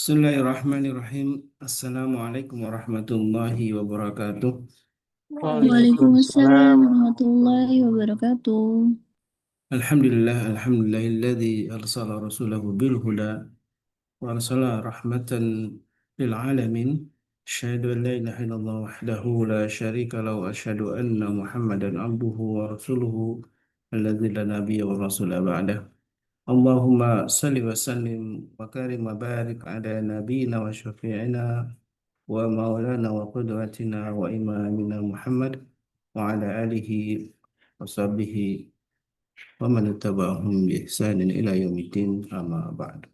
Bismillahirrahmanirrahim. Assalamualaikum warahmatullahi wabarakatuh. Waalaikumsalam Waalaikumsalam. warahmatullahi wabarakatuh. Alhamdulillahilladzi arsala rasulahu bil huda wa arsala rahmatan lil alamin. Asyhadu an la ilaha illallah wahdahu la syarika lahu wa asyhadu anna Muhammadan abduhu wa rasuluhu alladzi la nabiyya wa rasula ba'dah. Allahumma salli wa sallim wa karim wa barik ala nabiyyina wa syafi'ina ومولانا وقدوتنا وإمامنا محمد وعلى آله وصحبه ومن اتبعهم بإحسان إلى يوم الدين أما بعد.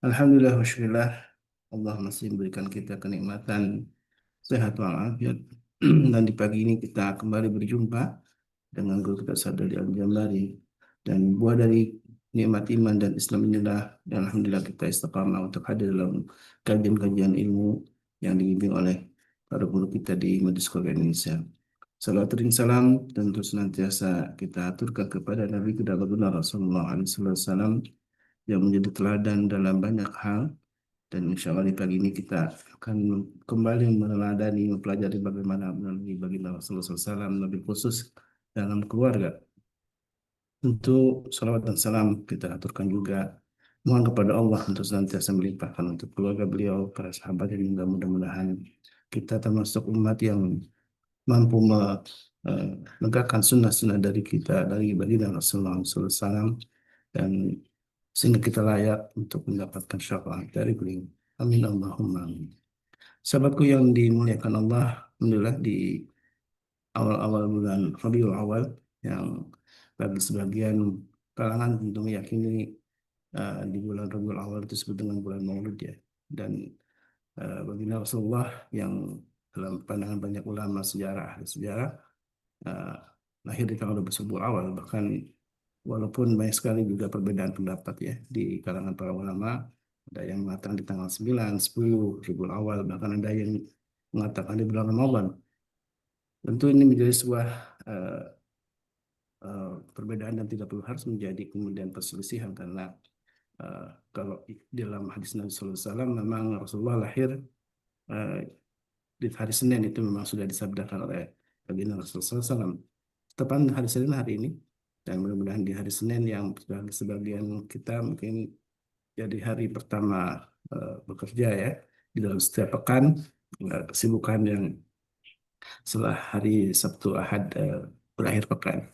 Alhamdulillah wa syukurillah, Allah masih memberikan kita kenikmatan sehat walafiat dan di pagi ini kita kembali berjumpa dengan guru kita Sadali Al-Jambari, dan buah dari nikmat iman dan Islam inilah dan alhamdulillah kita istiqamah untuk hadir dalam kajian-kajian ilmu yang dibimbing oleh para guru kita di Majelis Qur'an Indonesia. Salawat dan salam tentu senantiasa kita aturkan kepada Nabi kita baginda Rasulullah SAW yang menjadi teladan dalam banyak hal, dan insya Allah di pagi ini kita akan kembali meneladani, mempelajari bagaimana melalui baginda Rasulullah SAW, lebih khusus dalam keluarga. Untuk salawat dan salam kita aturkan juga mohon kepada Allah untuk senantiasa melimpahkan untuk keluarga beliau, para sahabat, dan juga mudah-mudahan kita termasuk umat yang mampu menegakkan sunnah-sunnah dari kita, dari baginda Rasulullah SAW, dan sehingga kita layak untuk mendapatkan syafaat dari beliau. Amin Allahumma amin. Sahabatku yang dimuliakan Allah, alhamdulillah di awal-awal bulan Rabiul Awal yang bagi sebagian kalangan tentu meyakini di bulan Rabiul Awal itu disebut dengan bulan Maulid ya. Dan baginda Rasulullah yang dalam pandangan banyak ulama sejarah ahli sejarah uh, lahir di tanggal 12 Rabiul Awal, bahkan walaupun banyak sekali juga perbedaan pendapat ya di kalangan para ulama, ada yang mengatakan di tanggal 9, 10 Rabiul Awal, bahkan ada yang mengatakan di bulan Ramadan. Tentu ini menjadi sebuah uh, perbedaan dan tidak perlu harus menjadi kemudian perselisihan, karena kalau dalam hadis Nabi Sallallahu Alaihi Wasallam memang Rasulullah lahir uh, di hari Senin, itu memang sudah disabdakan oleh baginda Rasulullah SAW. Tepat hari Senin hari ini, dan mudah-mudahan di hari Senin yang bagi sebagian kita mungkin jadi hari pertama bekerja ya di dalam setiap pekan, kesibukan yang setelah hari Sabtu Ahad berakhir pekan.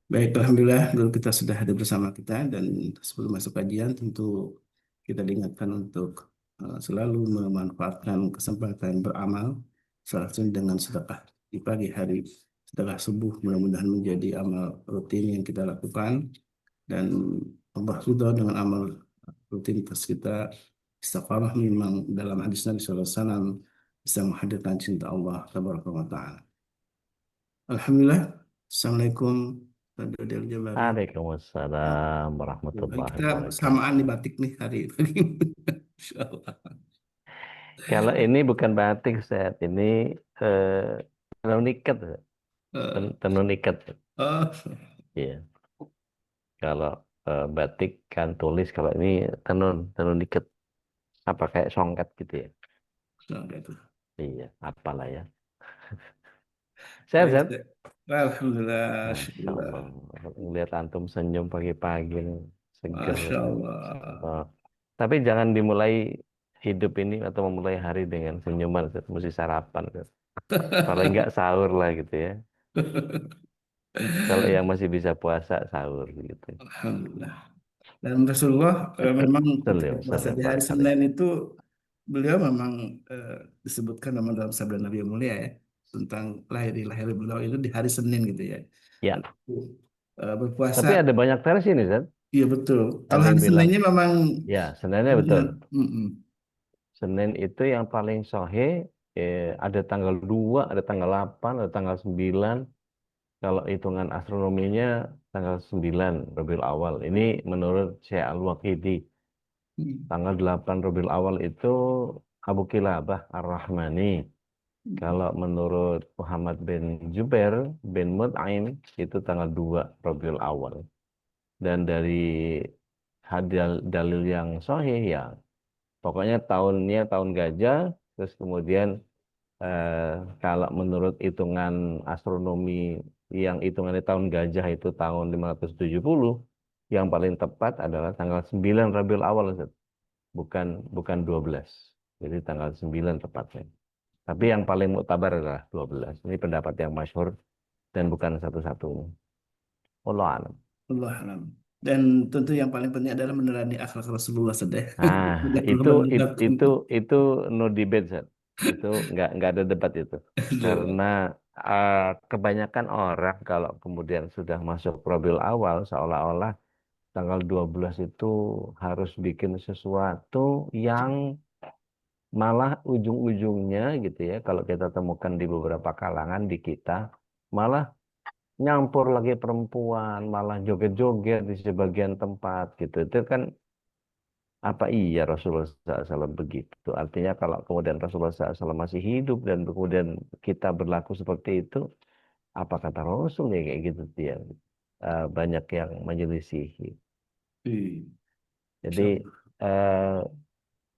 Baik, alhamdulillah guru kita sudah hadir bersama kita, dan sebelum masuk kajian tentu kita diingatkan untuk selalu memanfaatkan kesempatan beramal, salah satunya dengan sedekah di pagi hari. Sedekah subuh mudah-mudahan menjadi amal rutin yang kita lakukan, dan Allah ridha dengan amal rutinitas kita. Istiqamah memang dalam hadis Nabi SAW bisa menghadirkan cinta Allah Tabaraka wa Ta'ala. Alhamdulillah. Assalamualaikum warahmatullahi wabarakatuh. Waalaikumsalam warahmatullahi Kita samaan wabarakatuh. di batik nih hari ini. Insya Allah. Kalau ini bukan batik, Ustaz. Ini tenun ikat, Ustaz. Eh, Tenun ikat. oh, Iya. Kalau batik kan tulis, kalau ini tenun ikat. Apa kayak songket gitu ya? nah, gitu. Iya, apalah ya. Sehat, Baik, Ustaz? Ustaz. Alhamdulillah, Masya Allah. syukurlah. Lihat antum senyum pagi-pagi nih, seger. Masya Allah. Oh. Tapi jangan dimulai hidup ini atau memulai hari dengan senyuman, Ustaz. Mesti sarapan, Ustaz. Paling nggak sahur lah gitu ya. Kalau yang masih bisa puasa, sahur gitu. Alhamdulillah. Dan Rasulullah memang ketika Sallallahu puasa di hari alaihi. Senin itu beliau memang eh, disebutkan memang dalam sabda Nabi yang mulia ya, tentang lahir beliau itu di hari Senin gitu ya. Ya, Lalu, berpuasa, tapi ada banyak versi nih, Ustaz. iya betul. Kalau Ada hari yang bilang, Seninnya memang ya, Seninnya betul. bulan, mm-mm. Senin itu yang paling sahih, ada tanggal 2, ada tanggal 8, ada tanggal 9. Kalau hitungan astronominya tanggal 9 Rabiul Awal. Ini menurut Syekh Al-Waqidi. Tanggal 8 Rabiul Awal itu Abu Kilabah Ar-Rahmani. Kalau menurut Muhammad bin Jubair bin Mut'aim itu tanggal 2 Rabiul Awal. Dan dari hadal dalil yang sahih ya Pokoknya tahunnya tahun gajah, terus kemudian kalau menurut hitungan astronomi yang hitungannya tahun gajah itu tahun 570, yang paling tepat adalah tanggal 9 Rabiul Awal, Ustaz. Bukan bukan 12. Jadi tanggal 9 tepatnya. Tapi yang paling muktabar adalah 12. Ini pendapat yang masyhur dan bukan satu-satunya. Wallahu a'lam. Allah alam. Dan tentu yang paling penting adalah meneladani akhlak Rasulullah sedeh. Nah, Tidak perlu itu it- menebak. itu itu no debate, Zat. Itu nggak ada debat itu. Karena eh, kebanyakan orang kalau kemudian sudah masuk Rabiul Awal seolah-olah tanggal 12 itu harus bikin sesuatu yang malah ujung-ujungnya gitu ya, kalau kita temukan di beberapa kalangan di kita, malah nyampur lagi perempuan, malah joget-joget di sebagian tempat gitu. Itu kan apa iya Rasulullah SAW begitu? Artinya kalau kemudian Rasulullah SAW masih hidup dan kemudian kita berlaku seperti itu, apa kata Rasul ya kayak gitu dia. Banyak yang menyelisihi. Jadi Insya eh,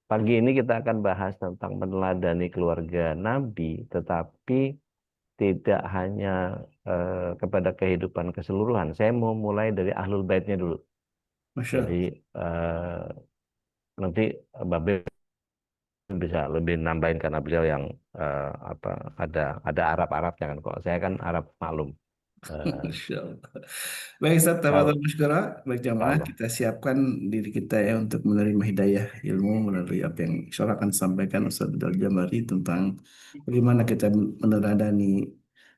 pagi ini kita akan bahas tentang meneladani keluarga Nabi, tetapi tidak hanya kepada kehidupan keseluruhan. Saya mau mulai dari ahlul baitnya dulu. Masya Jadi Allah. eh, nanti Babe bisa lebih nambahin karena beliau yang apa ada Arab-Arabnya kan. Kalau saya kan Arab maklum. Eh, Masya Allah. Baik, Ustaz, kalau tafadhol masykurah. Baik jamaah, Allah kita siapkan diri kita ya untuk menerima hidayah ilmu melalui apa yang insya Allah akan disampaikan Ustaz Abdul Jabari tentang bagaimana kita meneladani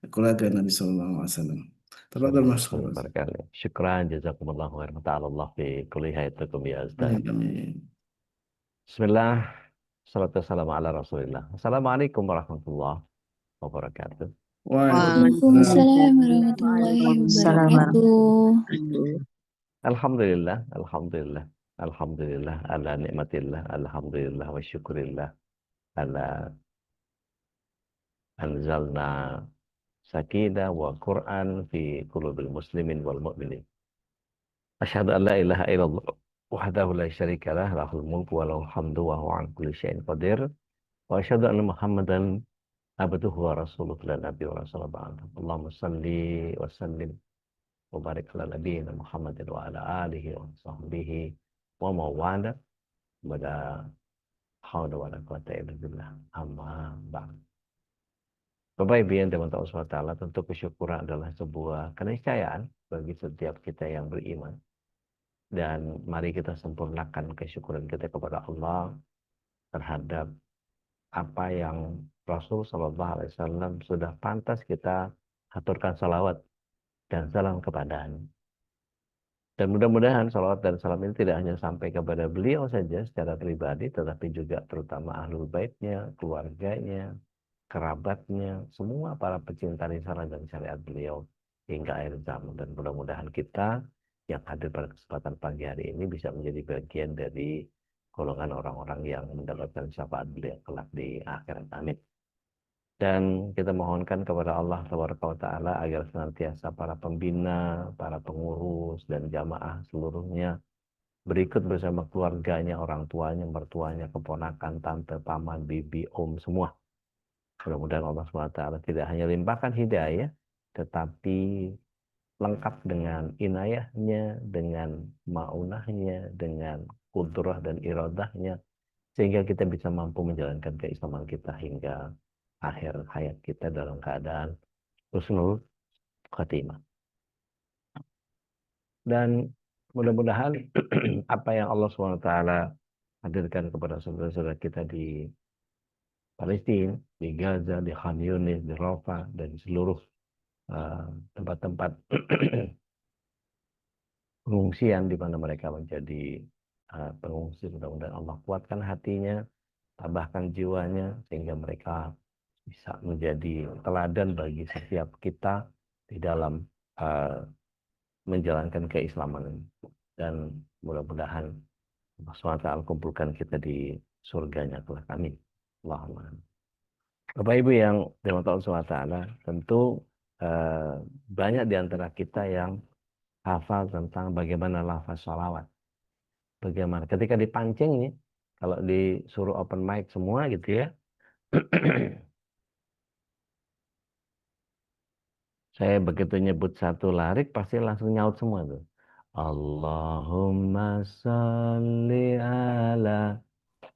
keluarga Nabi Sallallahu Alaihi Wasallam. Tafadhol sallallahu alaihi masykurah. wasallam. Syukran jazakumullahu khairan. Ta'ala Allah fi kulli hayatikum ya Ustaz. Amin, amin. Bismillah. Salatu wassalamu ala Rasulillah. Assalamualaikum warahmatullahi wabarakatuh. Waalaikumsalam. Waalaikumsalam warahmatullahi Waalaikumsalam wabarakatuh. warahmatullahi Alhamdulillah, alhamdulillah, alhamdulillah, ala nikmatillah, alhamdulillah wa syukurillah, ala anzalna sakinah wa Qur'an fi qulubil muslimin wal mu'minin. Asyhadu an la ilaha illallah wahdahu la syarika lah, lahul mulku wa lahul hamdu wa huwa an kulli syai'in qadir. Wa asyhadu anna Muhammadan abduhu wa rasuluhu la nabiy wa rasul ba'da. Allahumma salli wa sallim wa barik ala nabiyyina Muhammadin wa ala alihi wa sahbihi wa mawala. Wala haula wala quwata illa billah. Amma ba'd. Bapak Ibu yang dirahmati Allah SWT, tentu kesyukuran adalah sebuah keniscayaan bagi setiap kita yang beriman. Dan mari kita sempurnakan kesyukuran kita kepada Allah terhadap apa yang Rasul Shallallahu Alaihi Wasallam sudah pantas kita aturkan salawat dan salam kepadanya. Dan mudah-mudahan salawat dan salam ini tidak hanya sampai kepada beliau saja secara pribadi, tetapi juga terutama ahlul baitnya, keluarganya, kerabatnya, semua para pecinta risalah dan syariat beliau hingga akhir zaman. Dan mudah-mudahan kita yang hadir pada kesempatan pagi hari ini bisa menjadi bagian dari golongan orang-orang yang mendapatkan syafaat beliau kelak di akhirat. Amin. Dan kita mohonkan kepada Allah Taala agar senantiasa para pembina, para pengurus, dan jamaah seluruhnya berikut bersama keluarganya, orang tuanya, mertuanya, keponakan, tante, paman, bibi, om, semua. Mudah-mudahan Allah SWT tidak hanya limpahkan hidayah, tetapi lengkap dengan inayahnya, dengan maunahnya, dengan kudrah dan iradahnya, sehingga kita bisa mampu menjalankan keislaman kita hingga akhir hayat kita dalam keadaan husnul khatimah. Dan mudah-mudahan apa yang Allah SWT hadirkan kepada saudara-saudara kita di Palestina, di Gaza, di Khan Yunis, di Rafah, dan di seluruh tempat-tempat pengungsian di mana mereka menjadi pengungsi. Mudah-mudahan Allah kuatkan hatinya, tambahkan jiwanya, sehingga mereka bisa menjadi teladan bagi setiap kita di dalam menjalankan keislaman ini. Dan mudah-mudahan Allah SWT kumpulkan kita di surganya kelak. Amin. Allahumma. Bapak Ibu yang dirahmati Allah SWT, tentu banyak di antara kita yang hafal tentang bagaimana lafaz sholawat. Bagaimana ketika dipancing nih, kalau disuruh open mic semua gitu ya. Saya begitu nyebut satu larik pasti langsung nyaut semua tuh. Allahumma sholli ala.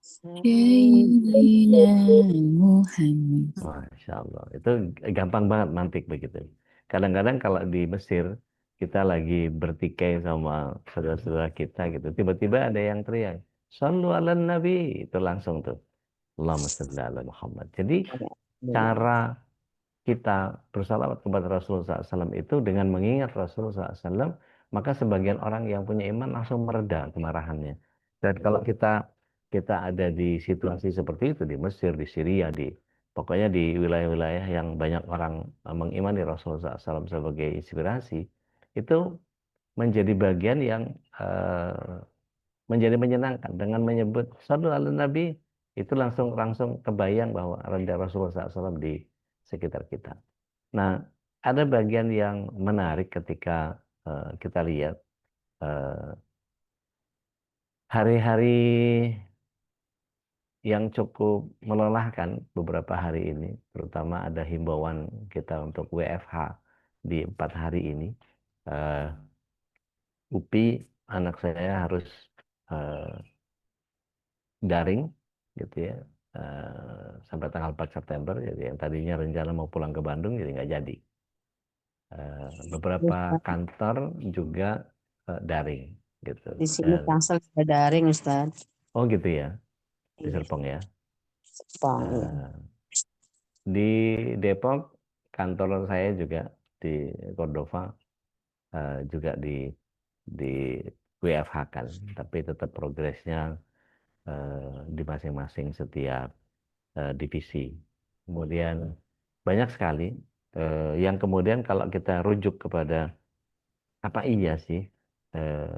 Sayyidina Muhammad. Masya Allah, itu gampang banget mantik begitu. Kadang-kadang kalau di Mesir, kita lagi bertikai sama saudara-saudara kita gitu, tiba-tiba ada yang teriak, Shallu ala Nabi, itu langsung tuh, Allahumma sholli ala Muhammad. Jadi cara kita bersalawat kepada Rasulullah SAW itu dengan mengingat Rasulullah SAW, maka sebagian orang yang punya iman langsung mereda kemarahannya. Dan kalau kita ada di situasi seperti itu di Mesir, di Syria, pokoknya di wilayah-wilayah yang banyak orang mengimani Rasulullah SAW sebagai inspirasi, itu menjadi bagian yang eh, menjadi menyenangkan dengan menyebut Shallu ala Nabi, itu langsung langsung kebayang bahwa ada Rasulullah SAW di sekitar kita. Nah, ada bagian yang menarik ketika kita lihat eh, hari-hari yang cukup melelahkan beberapa hari ini, terutama ada himbauan kita untuk WFH di 4 hari ini. Eh, UPI anak saya harus eh, daring gitu ya, sampai tanggal 4 September. Jadi yang tadinya rencana mau pulang ke Bandung jadi nggak jadi. Beberapa Ustaz. kantor juga daring gitu. Di sini Dan Tangsel sudah daring, Ustaz. oh gitu ya, di Iya, Serpong ya. Jepang. Iya. Eh, di Depok kantor saya juga di Cordova juga di WFH kan, tapi tetap progresnya di masing-masing setiap divisi. Kemudian banyak sekali yang kemudian kalau kita rujuk kepada apa iya sih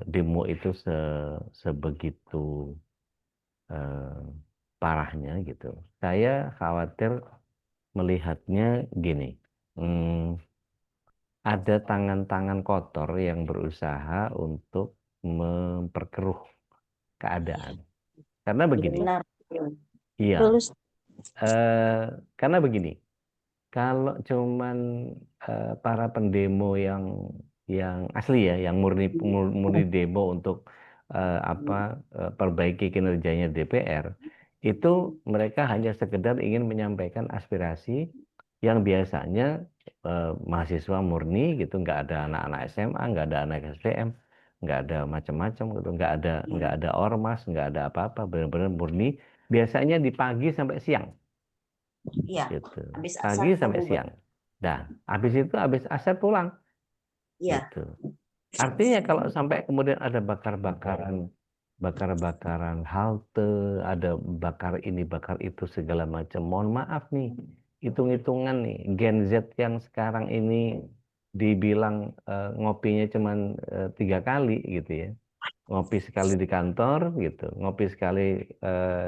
demo itu sebegitu eh, parahnya gitu. Saya khawatir melihatnya gini, hmm, ada tangan-tangan kotor yang berusaha untuk memperkeruh keadaan. Karena Iya, begini, benar. iya, Betul, Ustaz. eh, karena begini. Kalau cuman para pendemo yang asli ya, yang murni murni demo untuk apa perbaiki kinerjanya DPR, itu mereka hanya sekedar ingin menyampaikan aspirasi yang biasanya mahasiswa murni gitu, nggak ada anak-anak SMA, nggak ada anak STM, nggak ada macam-macam gitu, nggak ada ormas, nggak ada apa-apa, benar-benar murni. Biasanya di pagi sampai siang Iya, gitu, habis pagi asar sampai keluar. siang. Nah, habis itu habis asar pulang Iya, gitu. Artinya kalau sampai kemudian ada bakar-bakaran halte, ada bakar ini bakar itu segala macam. Mohon maaf nih, hitung-hitungan nih, Gen Z yang sekarang ini dibilang ngopinya cuman 3 kali gitu ya, ngopi sekali di kantor gitu, ngopi sekali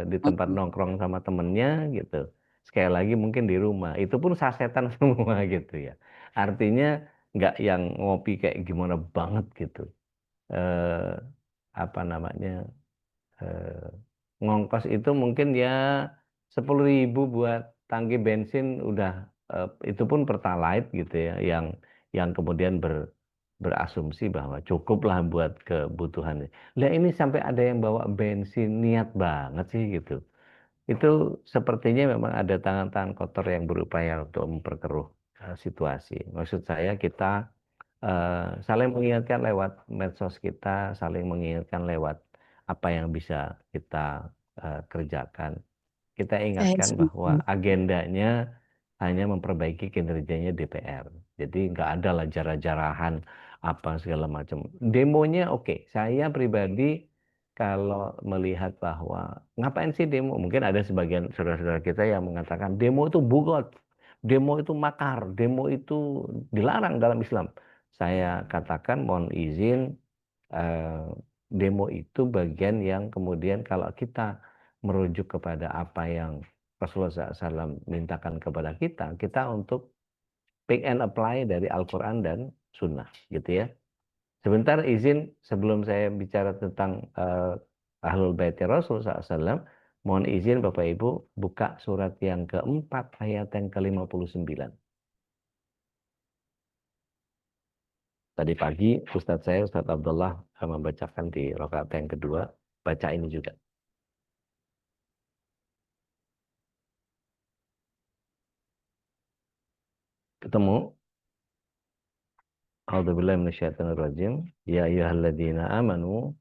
di tempat nongkrong sama temennya gitu, sekali lagi mungkin di rumah, itu pun sasetan semua gitu ya. Artinya nggak yang ngopi kayak gimana banget gitu. Eh, apa namanya, eh, ngongkos itu mungkin ya 10.000 buat tangki bensin udah, itu pun pertalite gitu ya, yang kemudian berasumsi bahwa cukuplah buat kebutuhannya. Lah ini sampai ada yang bawa bensin, niat banget sih gitu. Itu sepertinya memang ada tangan-tangan kotor yang berupaya untuk memperkeruh situasi. Maksud saya kita saling mengingatkan lewat medsos kita, saling mengingatkan lewat apa yang bisa kita kerjakan. Kita ingatkan bahwa agendanya hanya memperbaiki kinerjanya DPR. Jadi nggak ada lah jarah-jarahan apa segala macam. Demonya oke. Saya pribadi kalau melihat bahwa ngapain sih demo? Mungkin ada sebagian saudara-saudara kita yang mengatakan demo itu bugot, demo itu makar, demo itu dilarang dalam Islam. Saya katakan mohon izin, eh, demo itu bagian yang kemudian kalau kita merujuk kepada apa yang Rasulullah SAW mintakan kepada kita, kita untuk pick and apply dari Al-Quran dan Sunnah, gitu ya. Sebentar izin sebelum saya bicara tentang Ahlul Baiti Rasul SAW, mohon izin Bapak Ibu buka surat yang keempat ayat yang ke-59. Tadi pagi Ustadz saya, Ustadz Abdullah, membacakan di rakaat yang kedua, baca ini juga. Ketemu? A'udzubillahi minasyaitonirrajim. Ya ayyuhalladzina amanu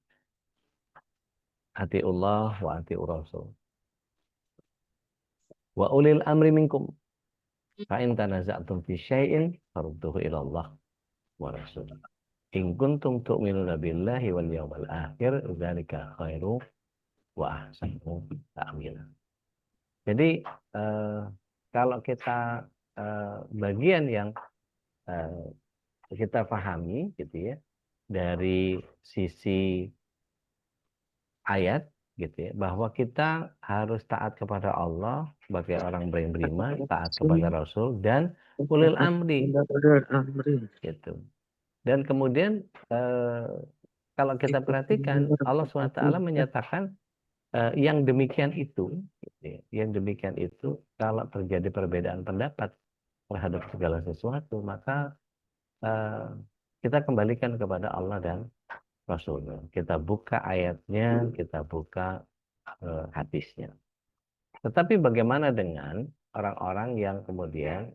atiullah wa atiur rasul. Wa ulil amri minkum. Fa in tanaza'tum fi syai'in farudduhu ila Allah wa rasul. In kuntum tu'minuna billahi wal yawmal akhir, dzalika khairu wa ahsanu ta'wila. Jadi kalau kita bagian yang kita pahami gitu ya dari sisi ayat gitu ya, bahwa kita harus taat kepada Allah sebagai orang beriman, taat kepada Rasul dan ulil amri gitu. Dan kemudian kalau kita perhatikan Allah SWT menyatakan yang demikian itu gitu ya, yang demikian itu kalau terjadi perbedaan pendapat terhadap segala sesuatu, maka kita kembalikan kepada Allah dan Rasulnya. Kita buka ayatnya, kita buka hadisnya. Tetapi bagaimana dengan orang-orang yang kemudian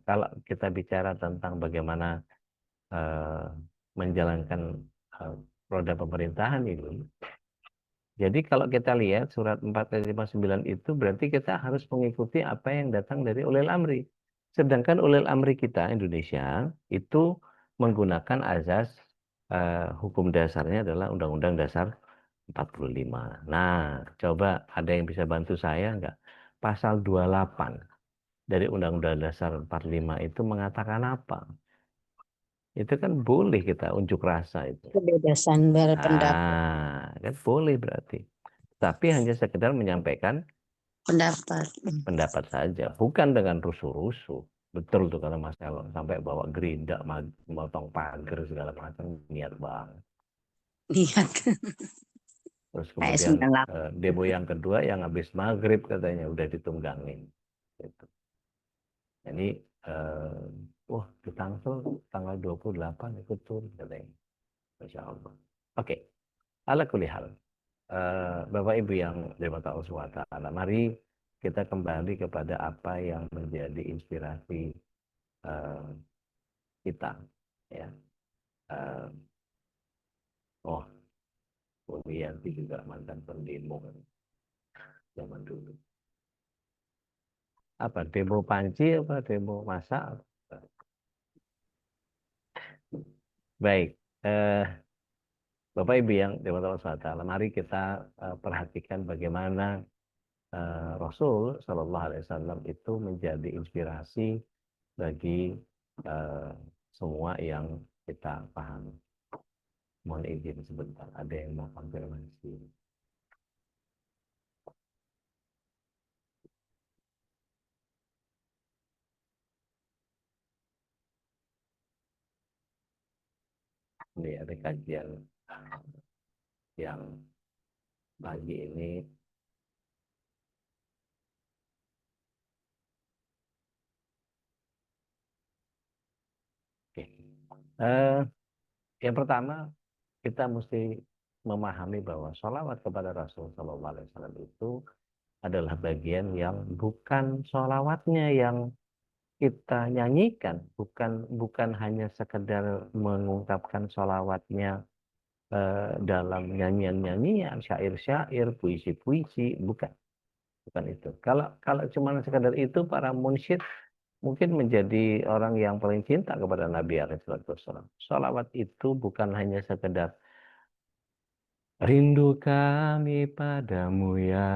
kalau kita bicara tentang bagaimana menjalankan roda pemerintahan ini. Jadi kalau kita lihat surat 459 itu berarti kita harus mengikuti apa yang datang dari ulil amri. Sedangkan ulil amri kita Indonesia itu menggunakan azas hukum dasarnya adalah Undang-Undang Dasar 45. Nah, coba ada yang bisa bantu saya enggak? Pasal 28 dari Undang-Undang Dasar 45 itu mengatakan apa? Itu kan boleh kita unjuk rasa itu. Kebebasan berpendapat. Kan boleh berarti. Tapi hanya sekedar menyampaikan pendapat saja, bukan dengan rusuh-rusuh. Betul tuh kalau Mas Elon sampai bawa gerinda, motong pagar segala macam, niat banget. Niat. Terus kemudian demo yang kedua yang habis maghrib katanya udah ditunggangin. Gitu. Jadi, wah di Tangsel tanggal 28 ikut turun katanya. Masya Allah. Oke, ala kulihal. Bapak Ibu yang dirahmati Allah SWT, mari kita kembali kepada apa yang menjadi inspirasi kita. Ya. Oh, Wiyanti juga mantan pendemo zaman dulu. Apa demo panci apa demo masak? Baik, Bapak Ibu yang dirahmati Allah SWT, mari kita perhatikan bagaimana Rasul Shallallahu Alaihi Wasallam itu menjadi inspirasi bagi semua yang kita pahami. Mohon izin sebentar, ada yang mau konfirmasi. Ini ada kajian yang pagi ini oke. Yang pertama kita mesti memahami bahwa sholawat kepada Rasul Shallallahu Alaihi Wasallam itu adalah bagian yang bukan sholawatnya yang kita nyanyikan, bukan hanya sekedar mengungkapkan sholawatnya dalam nyanyian-nyanyian, syair-syair, puisi-puisi, bukan itu. Kalau cuma sekedar itu, para munsyid mungkin menjadi orang yang paling cinta kepada Nabi Alaihissalam. Sholawat itu bukan hanya sekedar rindu kami padamu ya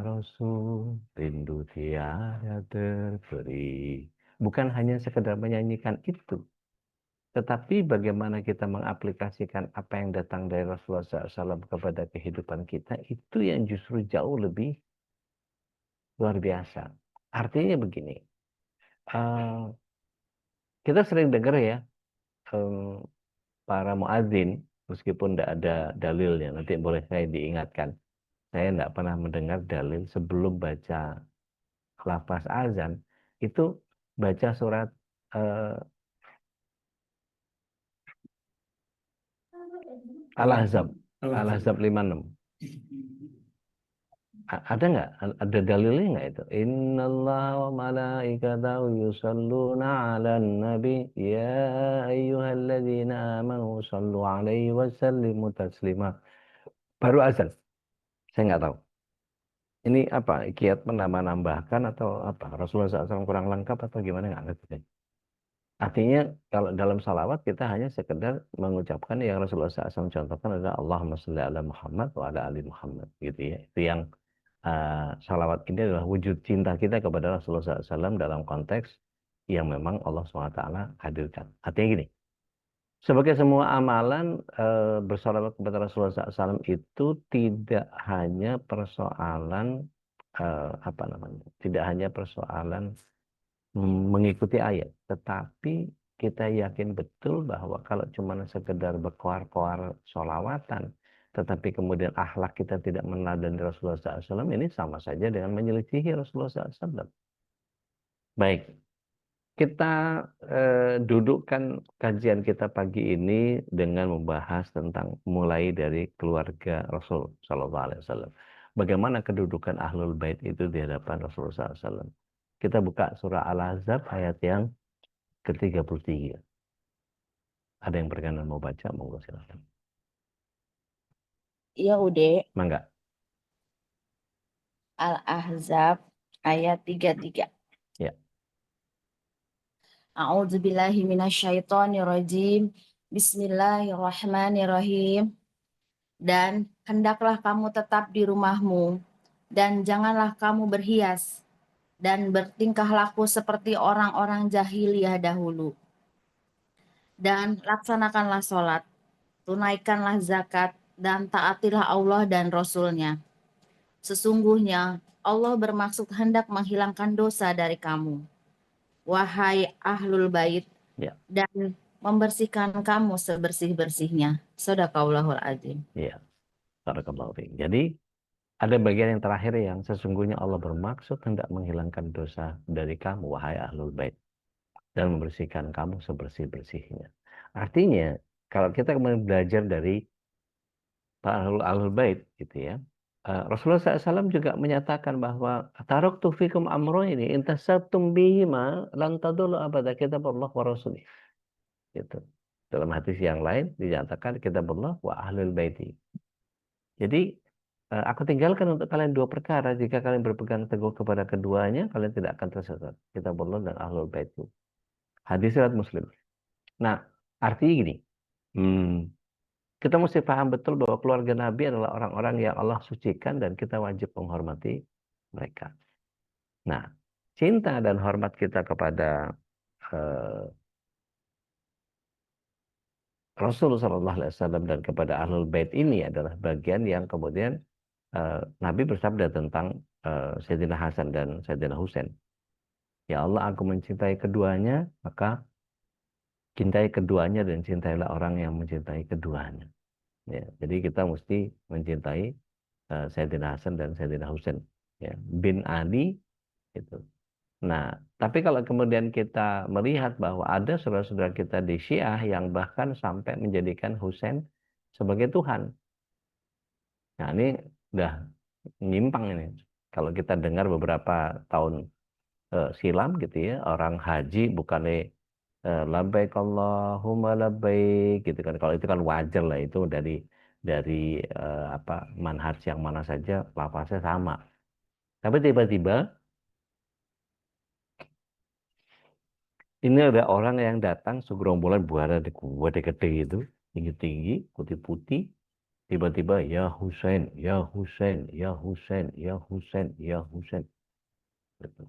Rasul, rindu tiada terperi. Bukan hanya sekedar menyanyikan itu, tetapi bagaimana kita mengaplikasikan apa yang datang dari Rasulullah SAW kepada kehidupan kita, itu yang justru jauh lebih luar biasa. Artinya begini, kita sering dengar ya, para muadzin meskipun tidak ada dalilnya. Nanti boleh saya diingatkan. Saya tidak pernah mendengar dalil sebelum baca lafaz azan itu baca surat Al-Ahzab, Al-Ahzab 56. Ada nggak? Ada dalilnya nggak itu? Innallaha wa malaikatahu yusalluna 'alan nabi ya ayyuhalladzina amanu sallu 'alaihi wa sallimu taslima. Baru azan. Saya nggak tahu. Ini apa? Kiat menambah-nambahkan atau apa? Rasulullah SAW kurang lengkap atau gimana nggak ngerti. Artinya kalau dalam salawat kita hanya sekedar mengucapkan yang Rasulullah SAW contohkan adalah Allahumma sholli ala Muhammad wa ala ali Muhammad gitu ya. Itu yang salawat ini adalah wujud cinta kita kepada Rasulullah SAW dalam konteks yang memang Allah SWT hadirkan. Artinya gini, sebagai semua amalan bersalawat kepada Rasulullah SAW itu tidak hanya persoalan apa namanya, tidak hanya persoalan mengikuti ayat, tetapi kita yakin betul bahwa kalau cuma sekedar berkoar-koar sholawatan, tetapi kemudian akhlak kita tidak meneladani Rasulullah SAW, ini sama saja dengan menyelisihi Rasulullah SAW. Baik, kita dudukkan kajian kita pagi ini dengan membahas tentang mulai dari keluarga Rasul SAW. Bagaimana kedudukan Ahlul Bait itu di hadapan Rasulullah SAW. Kita buka surah Al-Ahzab ayat yang ke-33. Ada yang berkenan mau baca? Monggo silakan. Iya, Ude. Mangga. Al-Ahzab ayat 33. Ya. A'udzubillahi minasyaitonirrajim. Bismillahirrahmanirrahim. Dan hendaklah kamu tetap di rumahmu, dan janganlah kamu berhias, dan bertingkah laku seperti orang-orang jahiliyah dahulu. Dan laksanakanlah sholat, tunaikanlah zakat, dan taatilah Allah dan Rasul-Nya. Sesungguhnya Allah bermaksud hendak menghilangkan dosa dari kamu, wahai ahlul bait, Ya. dan membersihkan kamu sebersih-bersihnya. Shadaqallahul adzim. Ya. Barakallahu fiik. Jadi ada bagian yang terakhir yang sesungguhnya Allah bermaksud hendak menghilangkan dosa dari kamu, wahai ahlul bait, dan membersihkan kamu sebersih-bersihnya. Artinya, kalau kita kemudian belajar dari ahlul bait gitu ya, Rasulullah SAW juga menyatakan bahwa taraktu fikum amrayni in tasattum bihima lan tadullu abada, kitabullah wa rasulih. Gitu. Dalam hadis yang lain dinyatakan kitabullah wa ahlul baiti. Jadi aku tinggalkan untuk kalian dua perkara, jika kalian berpegang teguh kepada keduanya kalian tidak akan tersesat, kitabullah dan ahlul baiti. Hadis riwayat Muslim. Nah, artinya gini, kita mesti paham betul bahwa keluarga Nabi adalah orang-orang yang Allah sucikan dan kita wajib menghormati mereka. Nah, cinta dan hormat kita kepada Rasul Sallallahu Alaihi Wasallam dan kepada Ahlul Bait ini adalah bagian yang kemudian Nabi bersabda tentang Sayyidina Hasan dan Sayyidina Husain. Ya Allah, aku mencintai keduanya, maka cintai keduanya dan cintailah orang yang mencintai keduanya. Ya, jadi kita mesti mencintai Sayyidina Hasan dan Sayyidina Husain, ya, bin Ali itu. Nah, tapi kalau kemudian kita melihat bahwa ada saudara-saudara kita di Syiah yang bahkan sampai menjadikan Husain sebagai Tuhan. Nah, ini udah nyimpang ini. Kalau kita dengar beberapa tahun silam gitu ya, orang haji bukannya labbaik Allahumma labbaik gitu kan. Kalau itu kan wajar lah, itu dari apa manhaj yang mana saja lafaznya sama. Tapi tiba-tiba ini ada orang yang datang segerombolan buara gede itu, tinggi-tinggi, putih-putih, tiba-tiba ya Husain, ya Husain, ya Husain, ya Husain, ya Husain. Gitu.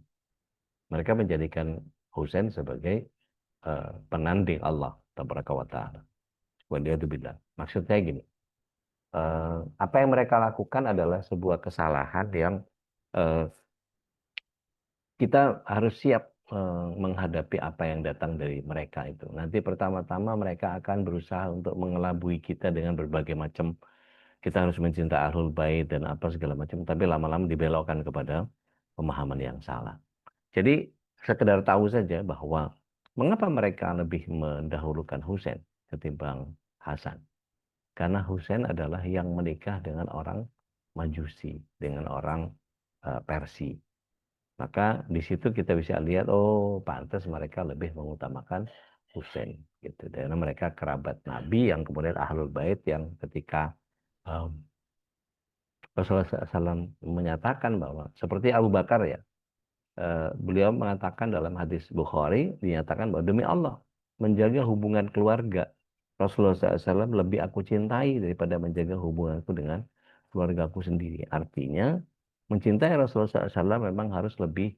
Mereka menjadikan Husain sebagai penanding Allah Tabaraka wa Ta'ala. Waliyadzubillah. Maksudnya gini, apa yang mereka lakukan adalah sebuah kesalahan yang kita harus siap menghadapi apa yang datang dari mereka itu. Nanti pertama-tama mereka akan berusaha untuk mengelabui kita dengan berbagai macam, kita harus mencintai ahlul bait dan apa segala macam, tapi lama-lama dibelokkan kepada pemahaman yang salah. Jadi sekedar tahu saja bahwa mengapa mereka lebih mendahulukan Husain ketimbang Hasan. Karena Husain adalah yang menikah dengan orang Majusi, dengan orang Persia. Maka di situ kita bisa lihat, oh pantas mereka lebih mengutamakan Husain gitu. Karena mereka kerabat Nabi yang kemudian ahlul bait yang ketika um, Rasulullah SAW menyatakan bahwa seperti Abu Bakar ya, beliau mengatakan dalam hadis Bukhari, dinyatakan bahwa demi Allah menjaga hubungan keluarga Rasulullah SAW lebih aku cintai daripada menjaga hubunganku dengan keluargaku sendiri. Artinya mencintai Rasulullah SAW memang harus lebih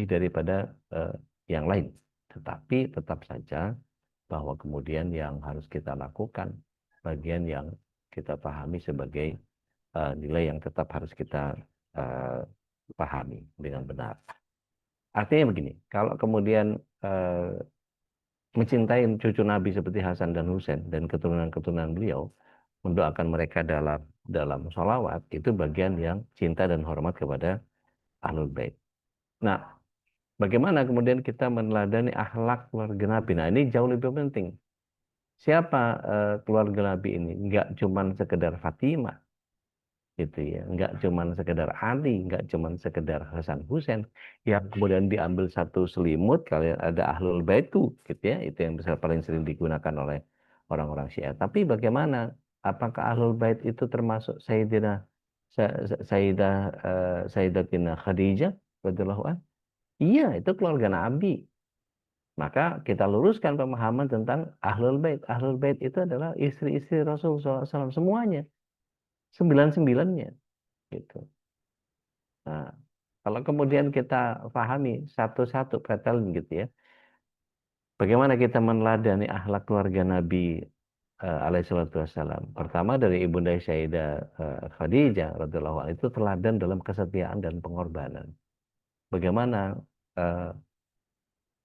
daripada yang lain. Tetapi tetap saja bahwa kemudian yang harus kita lakukan, bagian yang kita pahami sebagai nilai yang tetap harus kita pahami dengan benar. Artinya begini, kalau kemudian mencintai cucu Nabi seperti Hasan dan Husain dan keturunan-keturunan beliau, mendoakan mereka dalam sholawat, itu bagian yang cinta dan hormat kepada Ahlul Bait. Nah, bagaimana kemudian kita meneladani akhlak keluarga Nabi? Nah, ini jauh lebih penting. Siapa keluarga Nabi ini? Enggak cuman sekedar Fatimah, gitu ya. Enggak cuman sekedar Ali, enggak cuman sekedar Hasan Husain. Yang kemudian diambil satu selimut, kalian ada Ahlul Bait tuh, gitu ya. Itu yang besar paling sering digunakan oleh orang-orang Syiah. Tapi bagaimana? Apakah Ahlul Bait itu termasuk Sayyidatina Khadijah radhiyallahu anha? Iya, itu keluarga Nabi. Maka kita luruskan pemahaman tentang Ahlul Bait. Ahlul Bait itu adalah istri-istri Rasul SAW semuanya. 99-nya. Gitu. Nah, kalau kemudian kita pahami satu-satu petal gitu ya. Bagaimana kita meneladani akhlak keluarga Nabi alaihissalatu wassalam. Pertama dari Ibunda Sayyidah Khadijah radhiyallahu anha itu teladan dalam kesetiaan dan pengorbanan. Bagaimana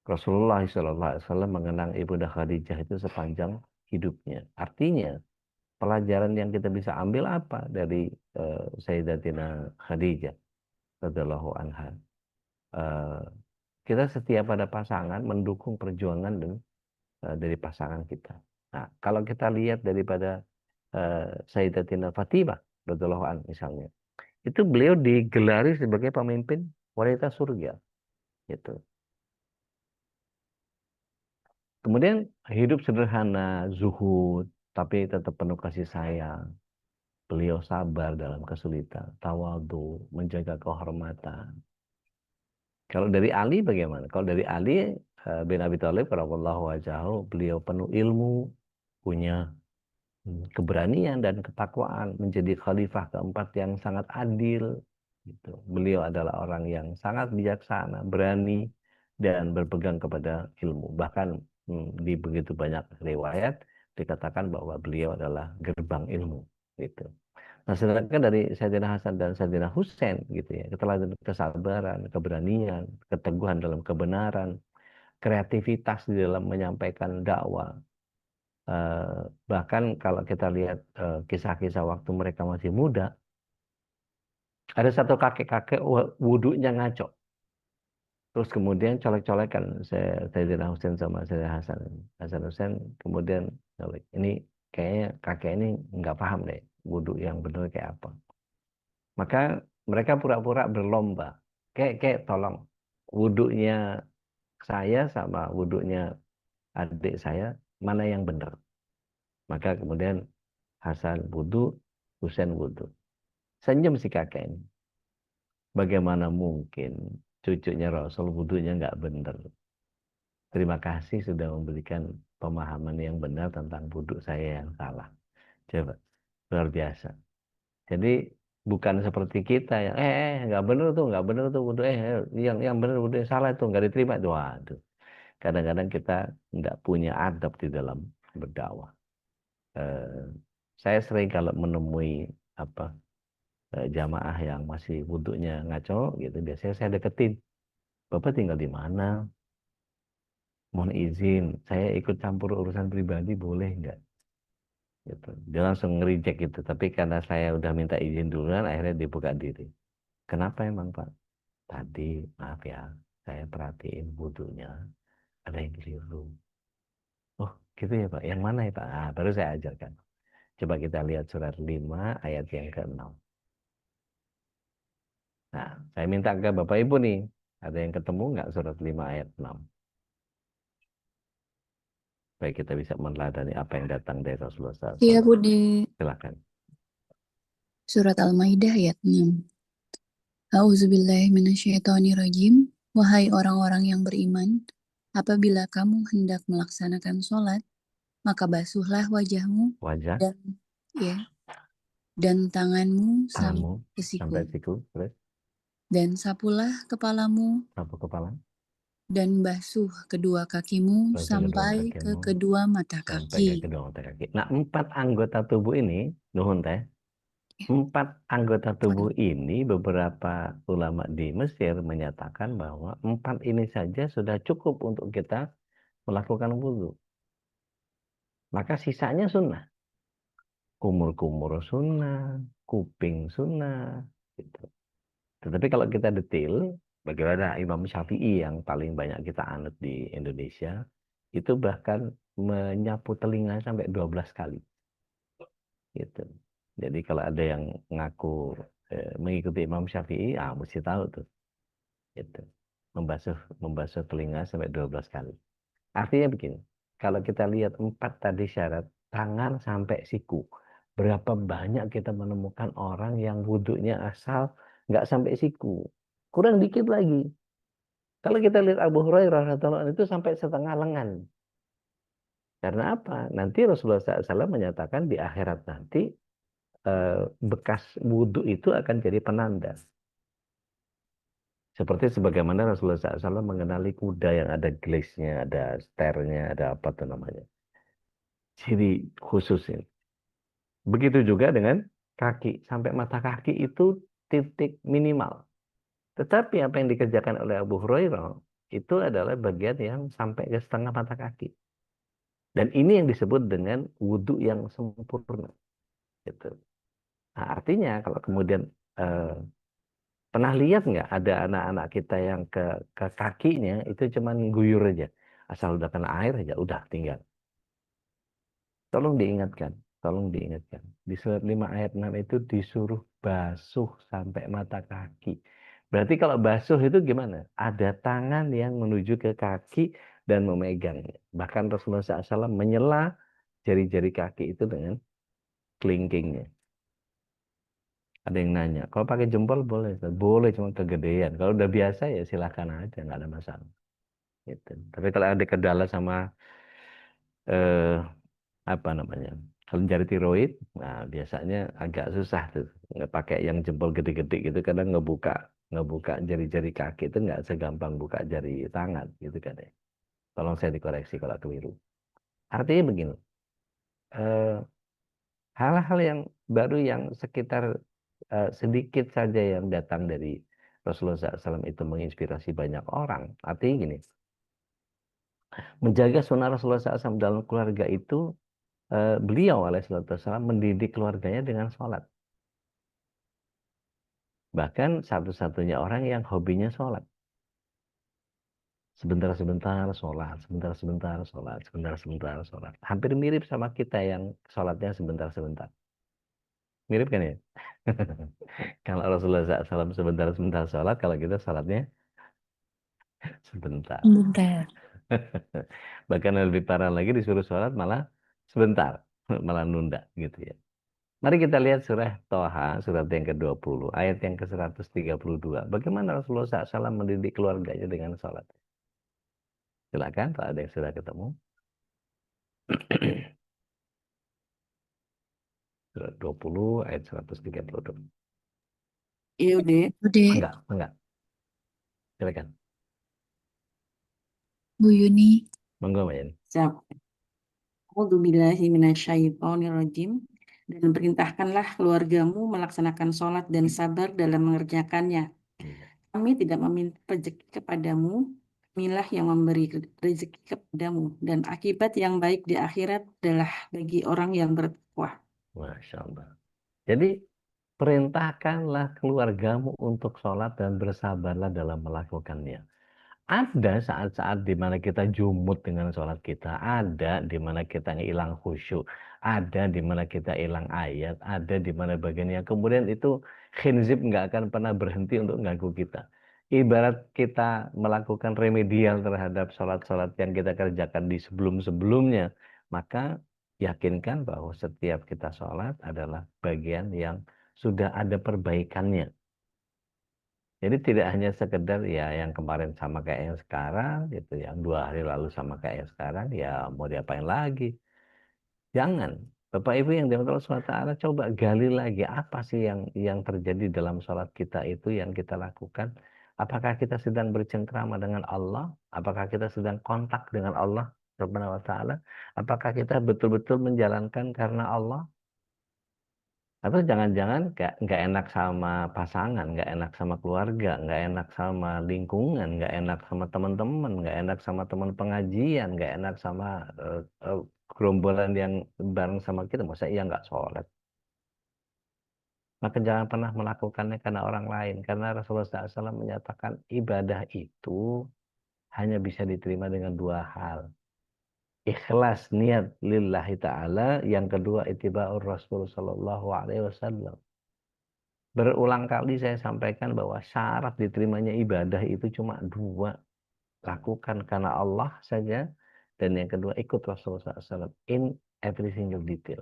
Rasulullah SAW mengenang Ibunda Khadijah itu sepanjang hidupnya. Artinya, pelajaran yang kita bisa ambil apa dari Sayyidatina Khadijah radhiyallahu anha? Kita setia pada pasangan, mendukung perjuangan dan dari pasangan kita. Nah, kalau kita lihat daripada Sayyidatina Fatimah radhiyallahu anha misalnya, itu beliau digelari sebagai pemimpin wanita surga, gitu. Kemudian hidup sederhana, zuhud, tapi tetap penuh kasih sayang. Beliau sabar dalam kesulitan, tawadhu, menjaga kehormatan. Kalau dari Ali bagaimana? Kalau dari Ali bin Abi Thalib radhiyallahu wajhahu, beliau penuh ilmu, punya keberanian dan ketakwaan, menjadi khalifah keempat yang sangat adil. Gitu. Beliau adalah orang yang sangat bijaksana, berani, dan berpegang kepada ilmu. Bahkan di begitu banyak riwayat dikatakan bahwa beliau adalah gerbang ilmu. Gitu. Nah, sedangkan dari Sayyidina Hasan dan Sayyidina Husain gitu ya, keteladanan kesabaran, keberanian, keteguhan dalam kebenaran, kreativitas di dalam menyampaikan dakwah. Bahkan kalau kita lihat kisah-kisah waktu mereka masih muda, ada satu kakek-kakek wudhunya ngaco. Terus kemudian colek-colekan Sayyidina Husain sama Sayyidina Hasan. Hasan Husain kemudian colek. Ini kayaknya kakek ini nggak paham deh wudhu yang benar kayak apa. Maka mereka pura-pura berlomba. Kayak tolong wudhunya saya sama wudhunya adik saya mana yang benar. Maka kemudian Hasan wudhu, Husain wudhu. Senyum si kakek ini. Bagaimana mungkin cucunya Rasul wudhunya nggak benar. Terima kasih sudah memberikan pemahaman yang benar tentang wudhu saya yang salah. Coba, luar biasa. Jadi bukan seperti kita yang nggak benar tuh wudhu yang benar wudhu yang salah itu nggak diterima. Waduh, kadang-kadang kita nggak punya adab di dalam berdakwah. Saya sering kalau menemui jamaah yang masih wudhunya ngaco gitu, biasanya saya deketin Bapak tinggal di mana? Mohon izin, saya ikut campur urusan pribadi boleh nggak? Gitu. Dia langsung nge-reject gitu. Tapi karena saya udah minta izin duluan, akhirnya dibuka diri. Kenapa emang Pak? Tadi, maaf ya, saya perhatiin wudhunya ada yang keliru. Oh, gitu ya Pak. Yang mana ya Pak? Ah, baru saya ajarkan. Coba kita lihat surat 5 ayat yang ke-6. Nah, saya minta ke Bapak Ibu nih, ada yang ketemu nggak surat 5 ayat 6? Baik kita bisa meneladani apa yang datang dari Rasulullah Iya, SAW. Budi. Silakan. Surat Al-Maidah ayat 6. A'udzubillahiminasyaitonirrajim. Wahai orang-orang yang beriman, apabila kamu hendak melaksanakan sholat, maka basuhlah wajahmu Wajah, dan ya dan tanganmu tanganmu sampai ke siku, sampai siku, terus dan sapulah kepalamu sapu kepala, dan basuh kedua kakimu basuh kedua sampai ke kakimu, kedua mata sampai kaki. ke kedua mata kaki. Nah, 4 anggota tubuh ini, nuhun teh, 4 anggota tubuh ini beberapa ulama di Mesir menyatakan bahwa 4 ini saja sudah cukup untuk kita melakukan wudhu. Maka sisanya sunnah. Kumur-kumur sunnah, kuping sunnah, gitu. Tetapi kalau kita detail, bagaimana Imam Syafi'i yang paling banyak kita anut di Indonesia, itu bahkan menyapu telinga sampai 12 kali. Gitu. Jadi kalau ada yang ngaku mengikuti Imam Syafi'i, mesti tahu tuh. Gitu. Membasuh telinga sampai 12 kali. Artinya begini, kalau kita lihat 4 tadi syarat, tangan sampai siku. Berapa banyak kita menemukan orang yang wudhunya asal nggak sampai siku. Kurang dikit lagi. Kalau kita lihat Abu Hurairah radhiyallahu anhu itu sampai setengah lengan. Karena apa? Nanti Rasulullah SAW menyatakan di akhirat nanti bekas wudhu itu akan jadi penanda. Seperti sebagaimana Rasulullah SAW mengenali kuda yang ada glaze-nya, ada sternya, ada apa tuh namanya. Ciri khususnya. Begitu juga dengan kaki. Sampai mata kaki itu titik minimal. Tetapi apa yang dikerjakan oleh Abu Hurairah itu adalah bagian yang sampai ke setengah mata kaki. Dan ini yang disebut dengan wudhu yang sempurna. Gitu. Nah, artinya kalau kemudian pernah lihat nggak ada anak-anak kita yang ke kakinya itu cuman guyur aja. Asal udah kena air aja, udah tinggal. Tolong diingatkan, tolong diingatkan. Di surat 5 ayat 6 itu disuruh basuh sampai mata kaki. Berarti kalau basuh itu gimana? Ada tangan yang menuju ke kaki dan memegang. Bahkan Rasulullah SAW menyela jari-jari kaki itu dengan kelingkingnya. Ada yang nanya, kalau pakai jempol boleh? Boleh, cuma kegedean. Kalau udah biasa ya silakan aja, nggak ada masalah. Gitu. Tapi kalau ada kendala sama eh, apa namanya, kalau jari tiroid, nah biasanya agak susah tuh, nggak pakai yang jempol gede-gede gitu, kadang ngebuka jari-jari kaki itu nggak segampang buka jari tangan gitu kan ya. Tolong saya dikoreksi kalau keliru. Artinya begini, eh, hal-hal yang baru yang sekitar sedikit saja yang datang dari Rasulullah SAW itu menginspirasi banyak orang. Artinya gini, menjaga sunnah Rasulullah SAW dalam keluarga itu, beliau alaihissalam mendidik keluarganya dengan sholat. Bahkan satu-satunya orang yang hobinya sholat. Sebentar-sebentar sholat, sebentar-sebentar sholat, sebentar-sebentar sholat. Hampir mirip sama kita yang sholatnya sebentar-sebentar. Mirip kan ya? Kalau Rasulullah SAW sebentar-sebentar sholat, kalau kita sholatnya sebentar. Bentar. Bahkan lebih parah lagi disuruh sholat malah sebentar, malah nunda gitu ya. Mari kita lihat surah Toha, surat yang ke-20, ayat yang ke-132. Bagaimana Rasulullah SAW mendidik keluarganya dengan sholat. Silakan, kalau ada yang sudah ketemu. Surat 20, ayat 132. Iya, Dek. Bude, Enggak. Silakan. Bu Yuni. Monggo, Mbak Yeni. Siap. A'udzubillahiminasyaitonirrajim. Dan perintahkanlah keluargamu melaksanakan sholat dan sabar dalam mengerjakannya. kami tidak meminta rezeki kepadamu, kamilah yang memberi rezeki kepadamu, dan akibat yang baik di akhirat adalah bagi orang yang bertakwa. Masya Allah. Jadi perintahkanlah keluargamu untuk sholat dan bersabarlah dalam melakukannya. Ada saat-saat di mana kita jumut dengan sholat kita, ada di mana kita hilang khusyuk, ada di mana kita hilang ayat, ada di mana bagian yang kemudian itu khinzib nggak akan pernah berhenti untuk mengganggu kita. Ibarat kita melakukan remedial terhadap sholat-sholat yang kita kerjakan di sebelum-sebelumnya, maka yakinkan bahwa setiap kita sholat adalah bagian yang sudah ada perbaikannya. Jadi tidak hanya sekedar ya yang kemarin sama kayak yang sekarang gitu, yang 2 hari lalu sama kayak yang sekarang, ya mau diapain lagi. Jangan. Bapak Ibu yang dirahmati Allah SWT, coba gali lagi apa sih yang terjadi dalam sholat kita itu yang kita lakukan. Apakah kita sedang bercengkrama dengan Allah? Apakah kita sedang kontak dengan Allah Subhanahu wa Ta'ala? Apakah kita betul-betul menjalankan karena Allah? Atau jangan-jangan nggak enak sama pasangan, nggak enak sama keluarga, nggak enak sama lingkungan, nggak enak sama teman-teman, nggak enak sama teman pengajian, nggak enak sama gerombolan yang bareng sama kita, masa iya nggak sholat? Maka jangan pernah melakukannya karena orang lain, karena Rasulullah SAW menyatakan ibadah itu hanya bisa diterima dengan 2 hal. Ikhlas niat lillahi ta'ala, yang kedua ittiba'ur Rasul sallallahu alaihi wasallam. Berulang kali saya sampaikan bahwa syarat diterimanya ibadah itu cuma 2. Lakukan karena Allah saja. Dan yang kedua ikut Rasulullah SAW in every single detail.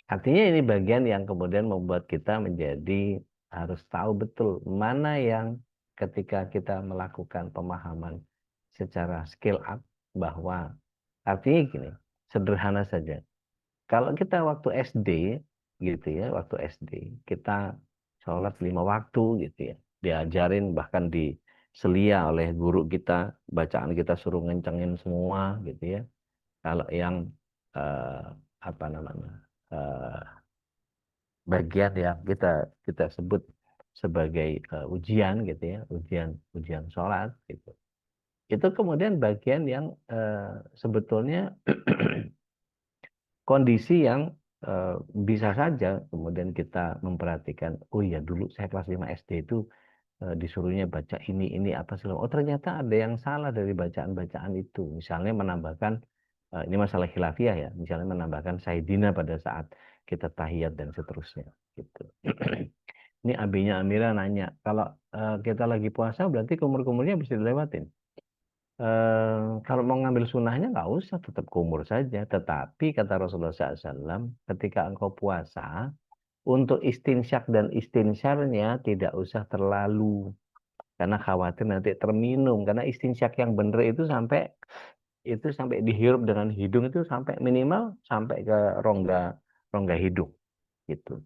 Artinya ini bagian yang kemudian membuat kita menjadi harus tahu betul mana yang ketika kita melakukan pemahaman secara skill up, bahwa artinya gini, sederhana saja. Kalau kita waktu SD gitu ya, waktu SD kita sholat 5 waktu gitu ya, diajarin bahkan diselia oleh guru kita, bacaan kita suruh ngencengin semua gitu ya. Kalau yang eh, apa namanya bagian yang kita sebut sebagai ujian gitu ya, ujian sholat gitu. Itu kemudian bagian yang sebetulnya kondisi yang bisa saja kemudian kita memperhatikan, oh ya dulu saya kelas 5 SD itu disuruhnya baca ini apa sih, oh ternyata ada yang salah dari bacaan-bacaan itu, misalnya menambahkan ini masalah khilafiyah ya, misalnya menambahkan sayyidina pada saat kita tahiyat dan seterusnya gitu. Ini abinya Amira nanya, kalau kita lagi puasa berarti kumur-kumurnya bisa dilewatin? Kalau mau ngambil sunnahnya nggak usah, tetap kumur saja. Tetapi kata Rasulullah SAW, ketika engkau puasa, untuk istinsyak dan istinsarnya tidak usah terlalu. Karena khawatir nanti terminum. Karena istinsyak yang benar itu sampai dihirup dengan hidung, itu sampai minimal sampai ke rongga rongga hidung gitu.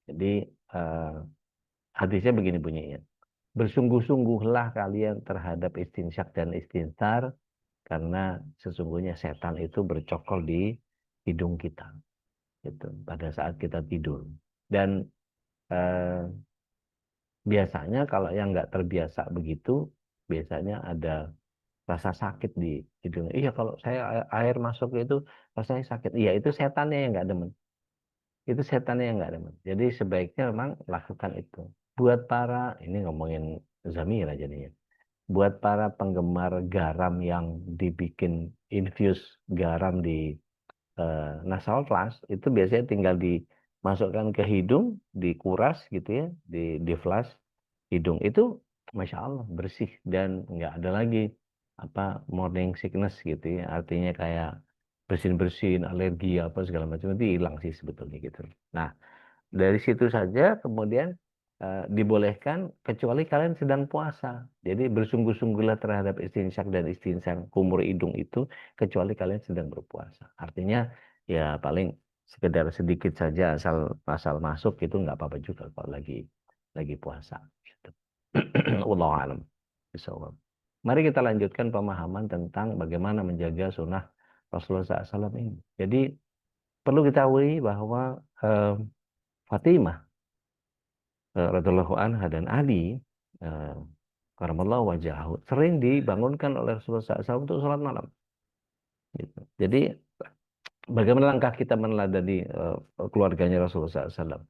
Jadi eh, hadisnya begini bunyinya. Bersungguh-sungguhlah kalian terhadap istinsyak dan istinsar, karena sesungguhnya setan itu bercokol di hidung kita gitu pada saat kita tidur. Dan eh, biasanya kalau yang nggak terbiasa begitu, biasanya ada rasa sakit di hidung. Iya, kalau saya air masuk itu rasanya sakit. Iya, itu setannya yang nggak demen. Itu setannya yang nggak demen. Jadi sebaiknya memang lakukan itu. Buat para, ini ngomongin Zamira jadinya. Buat para penggemar garam yang dibikin infus garam di nasal flush, itu biasanya tinggal dimasukkan ke hidung, dikuras gitu ya, di flush hidung itu, masya Allah bersih dan nggak ada lagi apa morning sickness gitu ya, artinya kayak bersin-bersin alergi apa segala macam itu hilang sih sebetulnya gitu. Nah, dari situ saja kemudian dibolehkan kecuali kalian sedang puasa. Jadi bersungguh-sungguhlah terhadap istinsyak dan istinsar kumur hidung itu kecuali kalian sedang berpuasa. Artinya ya paling sekedar sedikit saja asal masuk itu nggak apa-apa juga kalau lagi puasa. Gitu. Wallahu a'lam bishawab. Mari kita lanjutkan pemahaman tentang bagaimana menjaga sunnah Rasulullah SAW ini. Jadi perlu diketahui bahwa Fatimah radhiyallahu anha dan Ali karamallahu wajahu sering dibangunkan oleh Rasulullah SAW untuk sholat malam. Gitu. Jadi bagaimana langkah kita meneladani keluarganya Rasulullah SAW?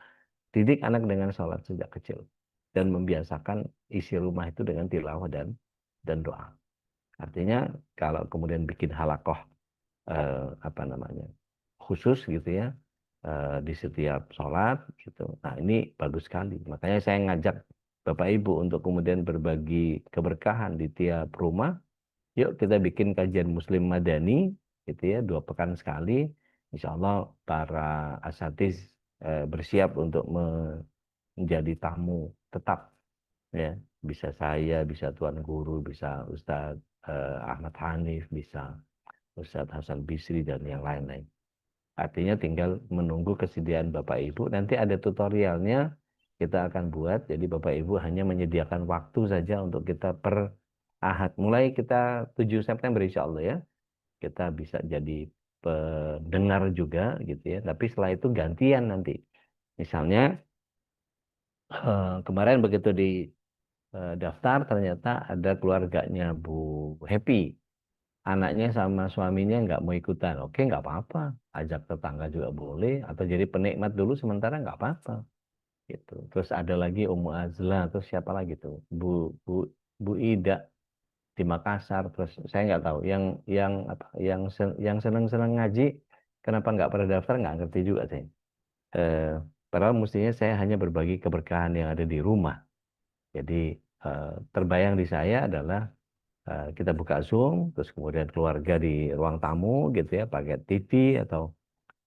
Didik anak dengan sholat sejak kecil dan membiasakan isi rumah itu dengan tilawah dan doa. Artinya kalau kemudian bikin halakoh khusus gitu ya di setiap sholat gitu. Nah ini bagus sekali. Makanya saya ngajak Bapak Ibu untuk kemudian berbagi keberkahan di tiap rumah. Yuk kita bikin kajian Muslim Madani gitu ya 2 pekan sekali. Insya Allah para asatiz bersiap untuk menjadi tamu tetap ya. Bisa saya, bisa Tuan Guru, bisa Ustadz Ahmad Hanif, bisa Ustadz Hasan Bisri dan yang lain-lain. Artinya tinggal menunggu kesediaan Bapak Ibu. Nanti ada tutorialnya kita akan buat. Jadi Bapak Ibu hanya menyediakan waktu saja untuk kita per Ahad. Mulai kita 7 September insya Allah ya. Kita bisa jadi pendengar juga gitu ya. Tapi setelah itu gantian nanti. Misalnya kemarin begitu di daftar ternyata ada keluarganya Bu Happy. Anaknya sama suaminya nggak mau ikutan. Oke, nggak apa-apa. Ajak tetangga juga boleh. Atau jadi penikmat dulu sementara nggak apa-apa. Gitu. Terus ada lagi Ummu Azla. Terus siapa lagi tuh? Bu Ida di Makassar. Terus saya nggak tahu. Yang seneng-seneng ngaji, kenapa nggak pada daftar? Nggak ngerti juga saya. Padahal mestinya saya hanya berbagi keberkahan yang ada di rumah. Jadi terbayang di saya adalah kita buka Zoom, terus kemudian keluarga di ruang tamu gitu ya, pakai TV atau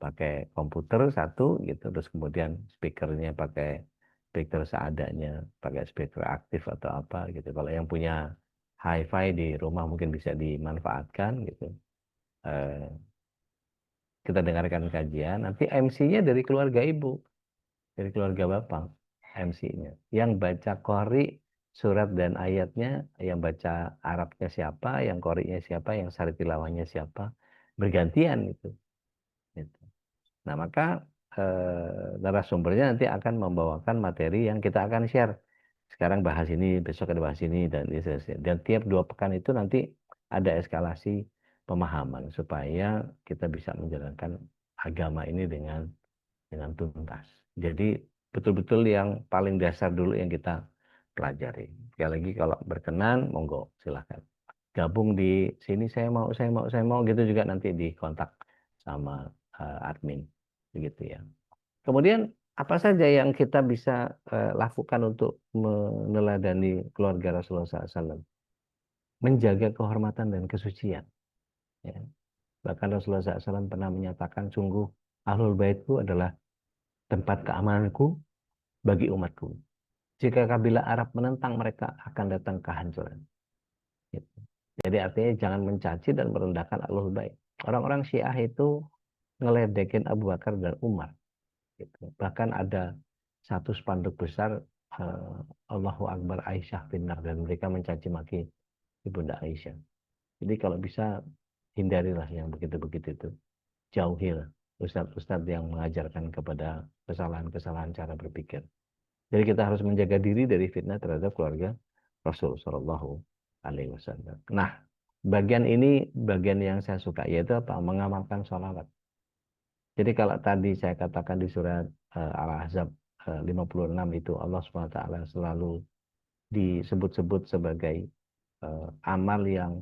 pakai komputer satu gitu, terus kemudian speakernya pakai speaker seadanya, pakai speaker aktif atau apa gitu. Kalau yang punya hi-fi di rumah mungkin bisa dimanfaatkan gitu. Kita dengarkan kajian, nanti MC-nya dari keluarga ibu, dari keluarga bapak, MC-nya. Yang baca qori surat dan ayatnya, yang baca Arabnya siapa, yang qori'nya siapa, yang syari tilawahnya siapa, bergantian gitu. Nah maka narasumbernya nanti akan membawakan materi yang kita akan share. Sekarang bahas ini, besok ada bahas ini, dan tiap 2 pekan itu nanti ada eskalasi pemahaman supaya kita bisa menjalankan agama ini dengan tuntas. Jadi betul-betul yang paling dasar dulu yang kita pelajari. Sekali lagi kalau berkenan, monggo silahkan. Gabung di sini saya mau gitu juga nanti dikontak sama admin. Begitu ya. Kemudian apa saja yang kita bisa lakukan untuk meneladani keluarga Rasulullah SAW? Menjaga kehormatan dan kesucian. Ya. Bahkan Rasulullah SAW pernah menyatakan sungguh Ahlul Baitku adalah tempat keamananku bagi umatku. Jika kabilah Arab menentang, mereka akan datang kehancuran. Gitu. Jadi artinya jangan mencaci dan merendahkan Ahlul Bait. Orang-orang Syiah itu ngeledekin Abu Bakar dan Umar. Gitu. Bahkan ada satu spanduk besar Allahu Akbar Aisyah binnar, dan mereka mencaci maki Ibunda Aisyah. Jadi kalau bisa hindarilah yang begitu-begitu itu. Jauhilah ustadz-ustadz yang mengajarkan kepada kesalahan-kesalahan cara berpikir. Jadi kita harus menjaga diri dari fitnah terhadap keluarga Rasul Shallallahu Alaihi Wasallam. Nah, bagian ini bagian yang saya suka, yaitu apa? Mengamalkan sholawat. Jadi kalau tadi saya katakan di surat Al-Ahzab 56 itu Allah SWT selalu disebut-sebut sebagai amal yang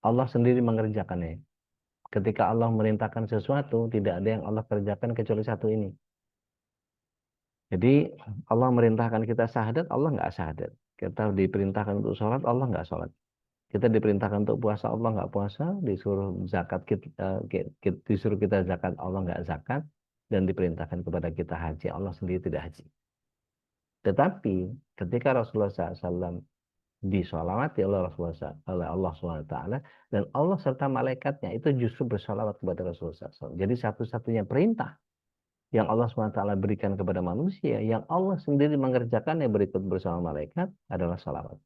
Allah sendiri mengerjakannya. Ketika Allah merintahkan sesuatu, tidak ada yang Allah kerjakan kecuali satu ini. Jadi Allah merintahkan kita syahadat, Allah nggak syahadat. Kita diperintahkan untuk sholat, Allah nggak sholat. Kita diperintahkan untuk puasa, Allah nggak puasa. Disuruh zakat, disuruh kita zakat, Allah nggak zakat. Dan diperintahkan kepada kita haji, Allah sendiri tidak haji. Tetapi ketika Rasulullah SAW disolawati oleh Allah SWT, dan Allah serta malaikatnya itu justru bersolawat kepada Rasulullah SAW. Jadi satu-satunya perintah yang Allah SWT berikan kepada manusia, yang Allah sendiri mengerjakan yang berikut bersama malaikat adalah salawat.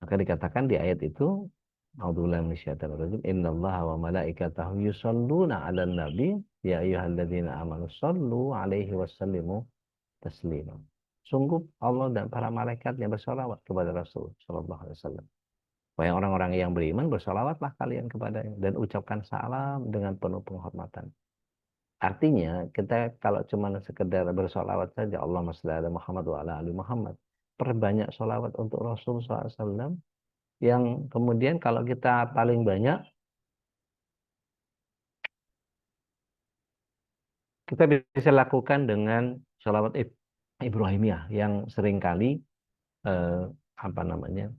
Maka dikatakan di ayat itu, A'udzubillahi minasyaitonir rajim, innallaha wa malaikatahu yusholluna 'alan nabi ya ayyuhalladzina amanu shollu 'alaihi wasallimu taslima. sungguh Allah dan para malaikatnya bersolawat kepada Rasul Shallallahu Alaihi Wasallam. Wahai orang-orang yang beriman, bersolawatlah kalian kepadanya dan ucapkan salam dengan penuh penghormatan. Artinya, kita kalau cuma sekedar bersolawat saja, Allahumma shalli ala Muhammad wa ala ali Muhammad, perbanyak solawat untuk Rasul SAW, yang kemudian kalau kita paling banyak, kita bisa lakukan dengan solawat Ibrahimiyah, yang seringkali apa namanya,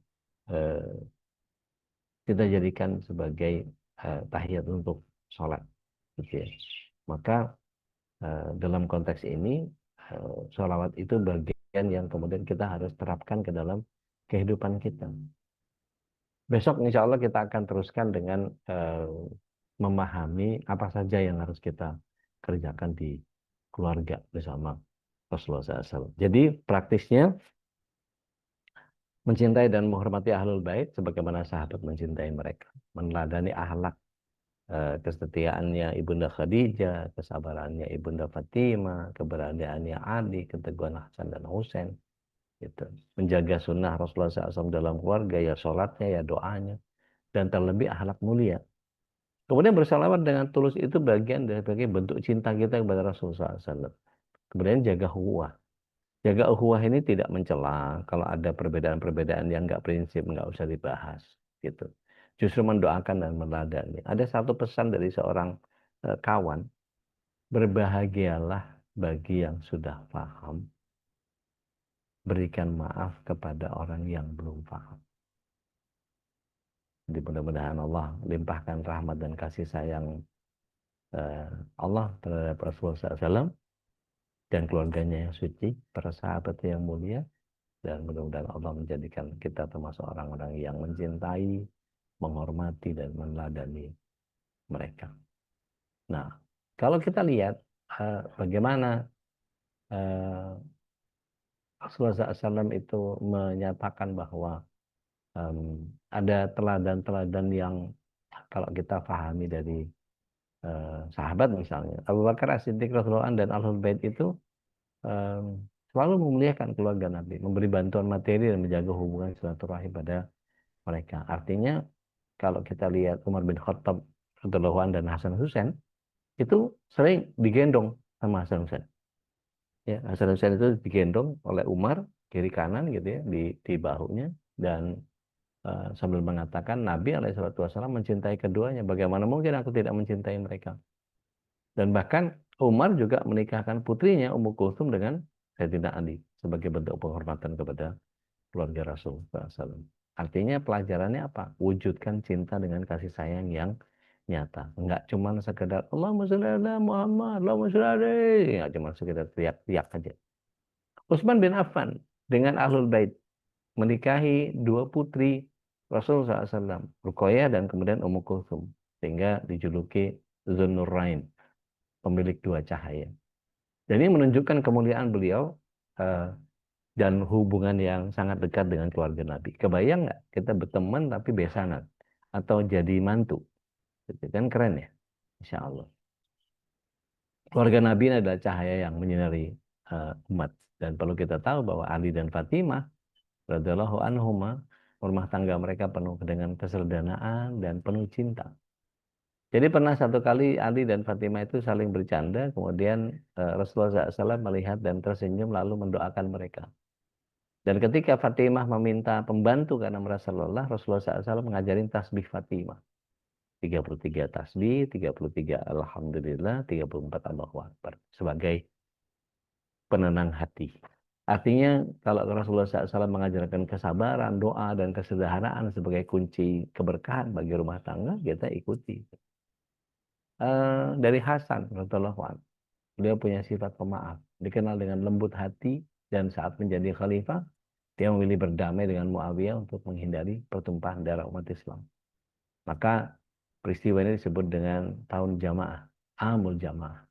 kita jadikan sebagai tahiyat untuk sholat, gitu ya. Maka dalam konteks ini sholawat itu bagian yang kemudian kita harus terapkan ke dalam kehidupan kita. Besok insya Allah kita akan teruskan dengan memahami apa saja yang harus kita kerjakan di keluarga bersama Rasulullah SAW. Jadi praktisnya mencintai dan menghormati ahlul bait sebagaimana sahabat mencintai mereka, meneladani akhlak kesetiaannya Ibunda Khadijah, kesabarannya Ibunda Fatimah, keberadaannya Ali, keteguhan Hasan dan Husain, gitu. Menjaga sunnah Rasulullah SAW dalam keluarga, ya sholatnya, ya doanya, dan terlebih akhlak mulia. Kemudian bersalawat dengan tulus itu bagian dari bentuk cinta kita kepada Rasulullah SAW. Kemudian jaga ukhuwah. Jaga ukhuwah ini tidak mencela kalau ada perbedaan-perbedaan yang nggak prinsip, nggak usah dibahas, gitu. Justru mendoakan dan meneladani. Ada satu pesan dari seorang kawan, berbahagialah bagi yang sudah paham, berikan maaf kepada orang yang belum paham. Jadi mudah-mudahan Allah limpahkan rahmat dan kasih sayang Allah terhadap Rasulullah SAW dan keluarganya yang suci, para sahabat yang mulia, dan mudah-mudahan Allah menjadikan kita termasuk orang-orang yang mencintai, menghormati dan meneladani mereka. Nah, kalau kita lihat bagaimana Rasulullah SAW itu menyatakan bahwa ada teladan-teladan yang kalau kita pahami dari sahabat misalnya, Abu Bakar As-Siddiq Rasulullah dan Ahlul Bait itu selalu memuliakan keluarga Nabi, memberi bantuan materi dan menjaga hubungan silaturahim pada mereka. Artinya kalau kita lihat Umar bin Khattab radhiyallahu anhu dan Hasan Husain itu sering digendong sama Hasan Husain. Ya, Hasan Husain itu digendong oleh Umar kiri kanan gitu ya di bahunya, dan sambil mengatakan Nabi SAW mencintai keduanya. Bagaimana mungkin aku tidak mencintai mereka? Dan bahkan Umar juga menikahkan putrinya Ummu Kulthum dengan Sayyidina Ali sebagai bentuk penghormatan kepada keluarga Rasulullah SAW. Artinya pelajarannya apa? Wujudkan cinta dengan kasih sayang yang nyata. Enggak cuma sekedar Allahumma sholli ala Muhammad, Allahumma sholli alaihi. Enggak cuma sekedar teriak-teriak aja. Utsman bin Affan dengan Ahlul Bait menikahi dua putri Rasulullah SAW, Ruqayyah dan kemudian Ummu Kulthum, sehingga dijuluki Zunnurain, pemilik dua cahaya. Dan ini menunjukkan kemuliaan beliau dan hubungan yang sangat dekat dengan keluarga Nabi. Kebayang nggak kita berteman tapi besanan atau jadi mantu? Itu kan keren ya, Insya Allah. Keluarga Nabi adalah cahaya yang menyinari umat, dan perlu kita tahu bahwa Ali dan Fatimah radhiyallahu anhuma, rumah tangga mereka penuh dengan keserdanaan dan penuh cinta. Jadi pernah satu kali Ali dan Fatimah itu saling bercanda, kemudian Rasulullah SAW melihat dan tersenyum lalu mendoakan mereka. Dan ketika Fatimah meminta pembantu karena merasa lelah, Rasulullah SAW mengajarin tasbih Fatimah. 33 tasbih, 33 Alhamdulillah, 34 Allahu Akbar. Sebagai penenang hati. Artinya kalau Rasulullah SAW mengajarkan kesabaran, doa, dan kesederhanaan sebagai kunci keberkahan bagi rumah tangga, kita ikuti. Dari Hasan radhiyallahu anhu, beliau punya sifat pemaaf, dikenal dengan lembut hati, dan saat menjadi khalifah, dia memilih berdamai dengan Muawiyah untuk menghindari pertumpahan darah umat Islam. Maka peristiwa ini disebut dengan tahun jamaah, Amul Jamaah.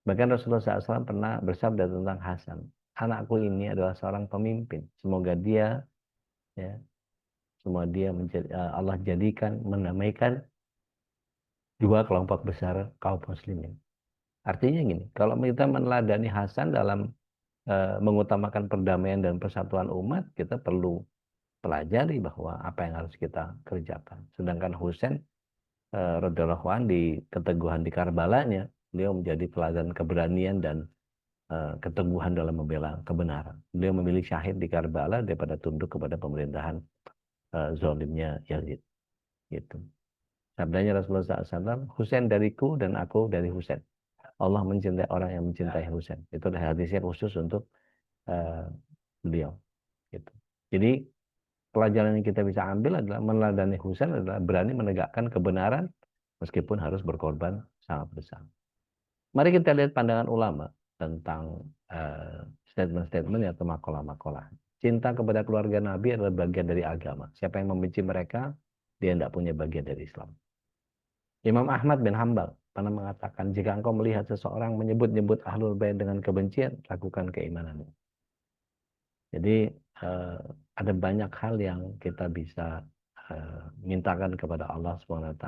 Bahkan Rasulullah SAW pernah bersabda tentang Hasan, anakku ini adalah seorang pemimpin. Semoga dia, ya, Allah jadikan mendamaikan dua kelompok besar kaum muslimin. Artinya gini, kalau kita meneladani Hasan dalam mengutamakan perdamaian dan persatuan umat, kita perlu pelajari bahwa apa yang harus kita kerjakan. Sedangkan Husain radhiyallahu anhu di keteguhan di Karbalanya, beliau menjadi teladan keberanian dan keteguhan dalam membela kebenaran. Beliau memilih syahid di Karbala daripada tunduk kepada pemerintahan zalimnya Yazid. Gitu. Sabdanya Rasulullah SAW, Husain dariku dan aku dari Husain. Allah mencintai orang yang mencintai Husain. Itu adalah hadisnya khusus untuk beliau. Gitu. Jadi pelajaran yang kita bisa ambil adalah meneladani Husain adalah berani menegakkan kebenaran meskipun harus berkorban sangat besar. Mari kita lihat pandangan ulama tentang statement-statement atau makalah-makalah. Cinta kepada keluarga Nabi adalah bagian dari agama. Siapa yang membenci mereka, dia tidak punya bagian dari Islam. Imam Ahmad bin Hambal pernah mengatakan, jika engkau melihat seseorang menyebut-nyebut Ahlul Bait dengan kebencian, lakukan keimananmu. Jadi ada banyak hal yang kita bisa mintakan kepada Allah SWT,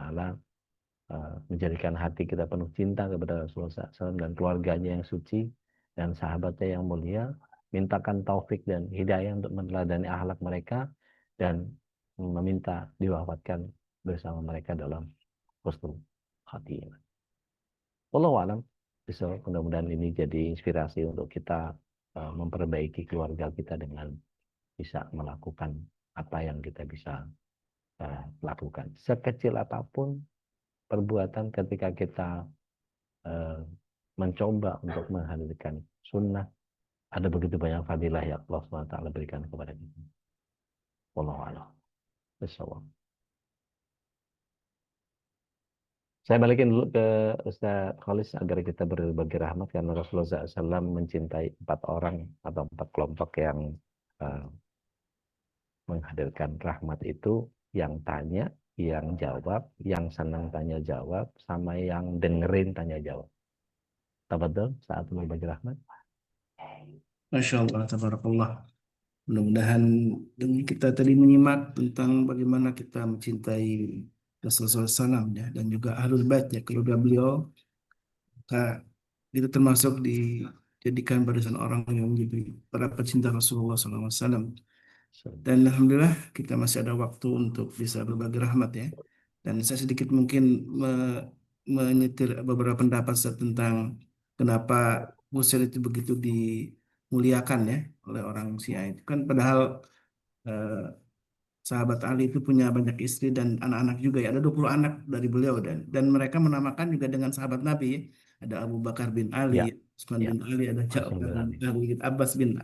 menjadikan hati kita penuh cinta kepada Rasulullah SAW dan keluarganya yang suci dan sahabatnya yang mulia, mintakan taufik dan hidayah untuk meneladani akhlak mereka dan meminta diwafatkan bersama mereka dalam husnul khatimah. Wallahu a'lam. Mudah-mudahan ini jadi inspirasi untuk kita memperbaiki keluarga kita dengan bisa melakukan apa yang kita bisa lakukan. Sekecil apapun perbuatan ketika kita mencoba untuk menghadirkan sunnah, ada begitu banyak fadilah yang Allah SWT berikan kepada kita. Wallahu a'lam. Bissawab. Saya balikin dulu ke Ustaz Khalis agar kita berbagi rahmat, karena Rasulullah SAW mencintai 4 orang atau 4 kelompok yang menghadirkan rahmat itu, yang tanya, yang jawab, yang senang tanya jawab, sama yang dengerin tanya jawab. Tafadhol saat berbagi rahmat. Masya Allah, tabarakallah. Mudah-mudahan dengan kita tadi menyimak tentang bagaimana kita mencintai Rasulullah SAW ya, dan juga Ahlul Bait ya, keluarga beliau, maka kita termasuk dijadikan barisan orang yang menjadi para pecinta Rasulullah SAW. Dan alhamdulillah kita masih ada waktu untuk bisa berbagi rahmat ya. Dan saya sedikit mungkin menyetir beberapa pendapat tentang kenapa Husain itu begitu dimuliakan ya oleh orang Syiah itu kan, padahal sahabat Ali itu punya banyak istri dan anak-anak juga ya. Ada 20 anak dari beliau, dan mereka menamakan juga dengan sahabat Nabi ya. Ada Abu Bakar bin Ya, Ali, Utsman ya. bin Ali, ada Utsman bin Ali. Ali, Abbas bin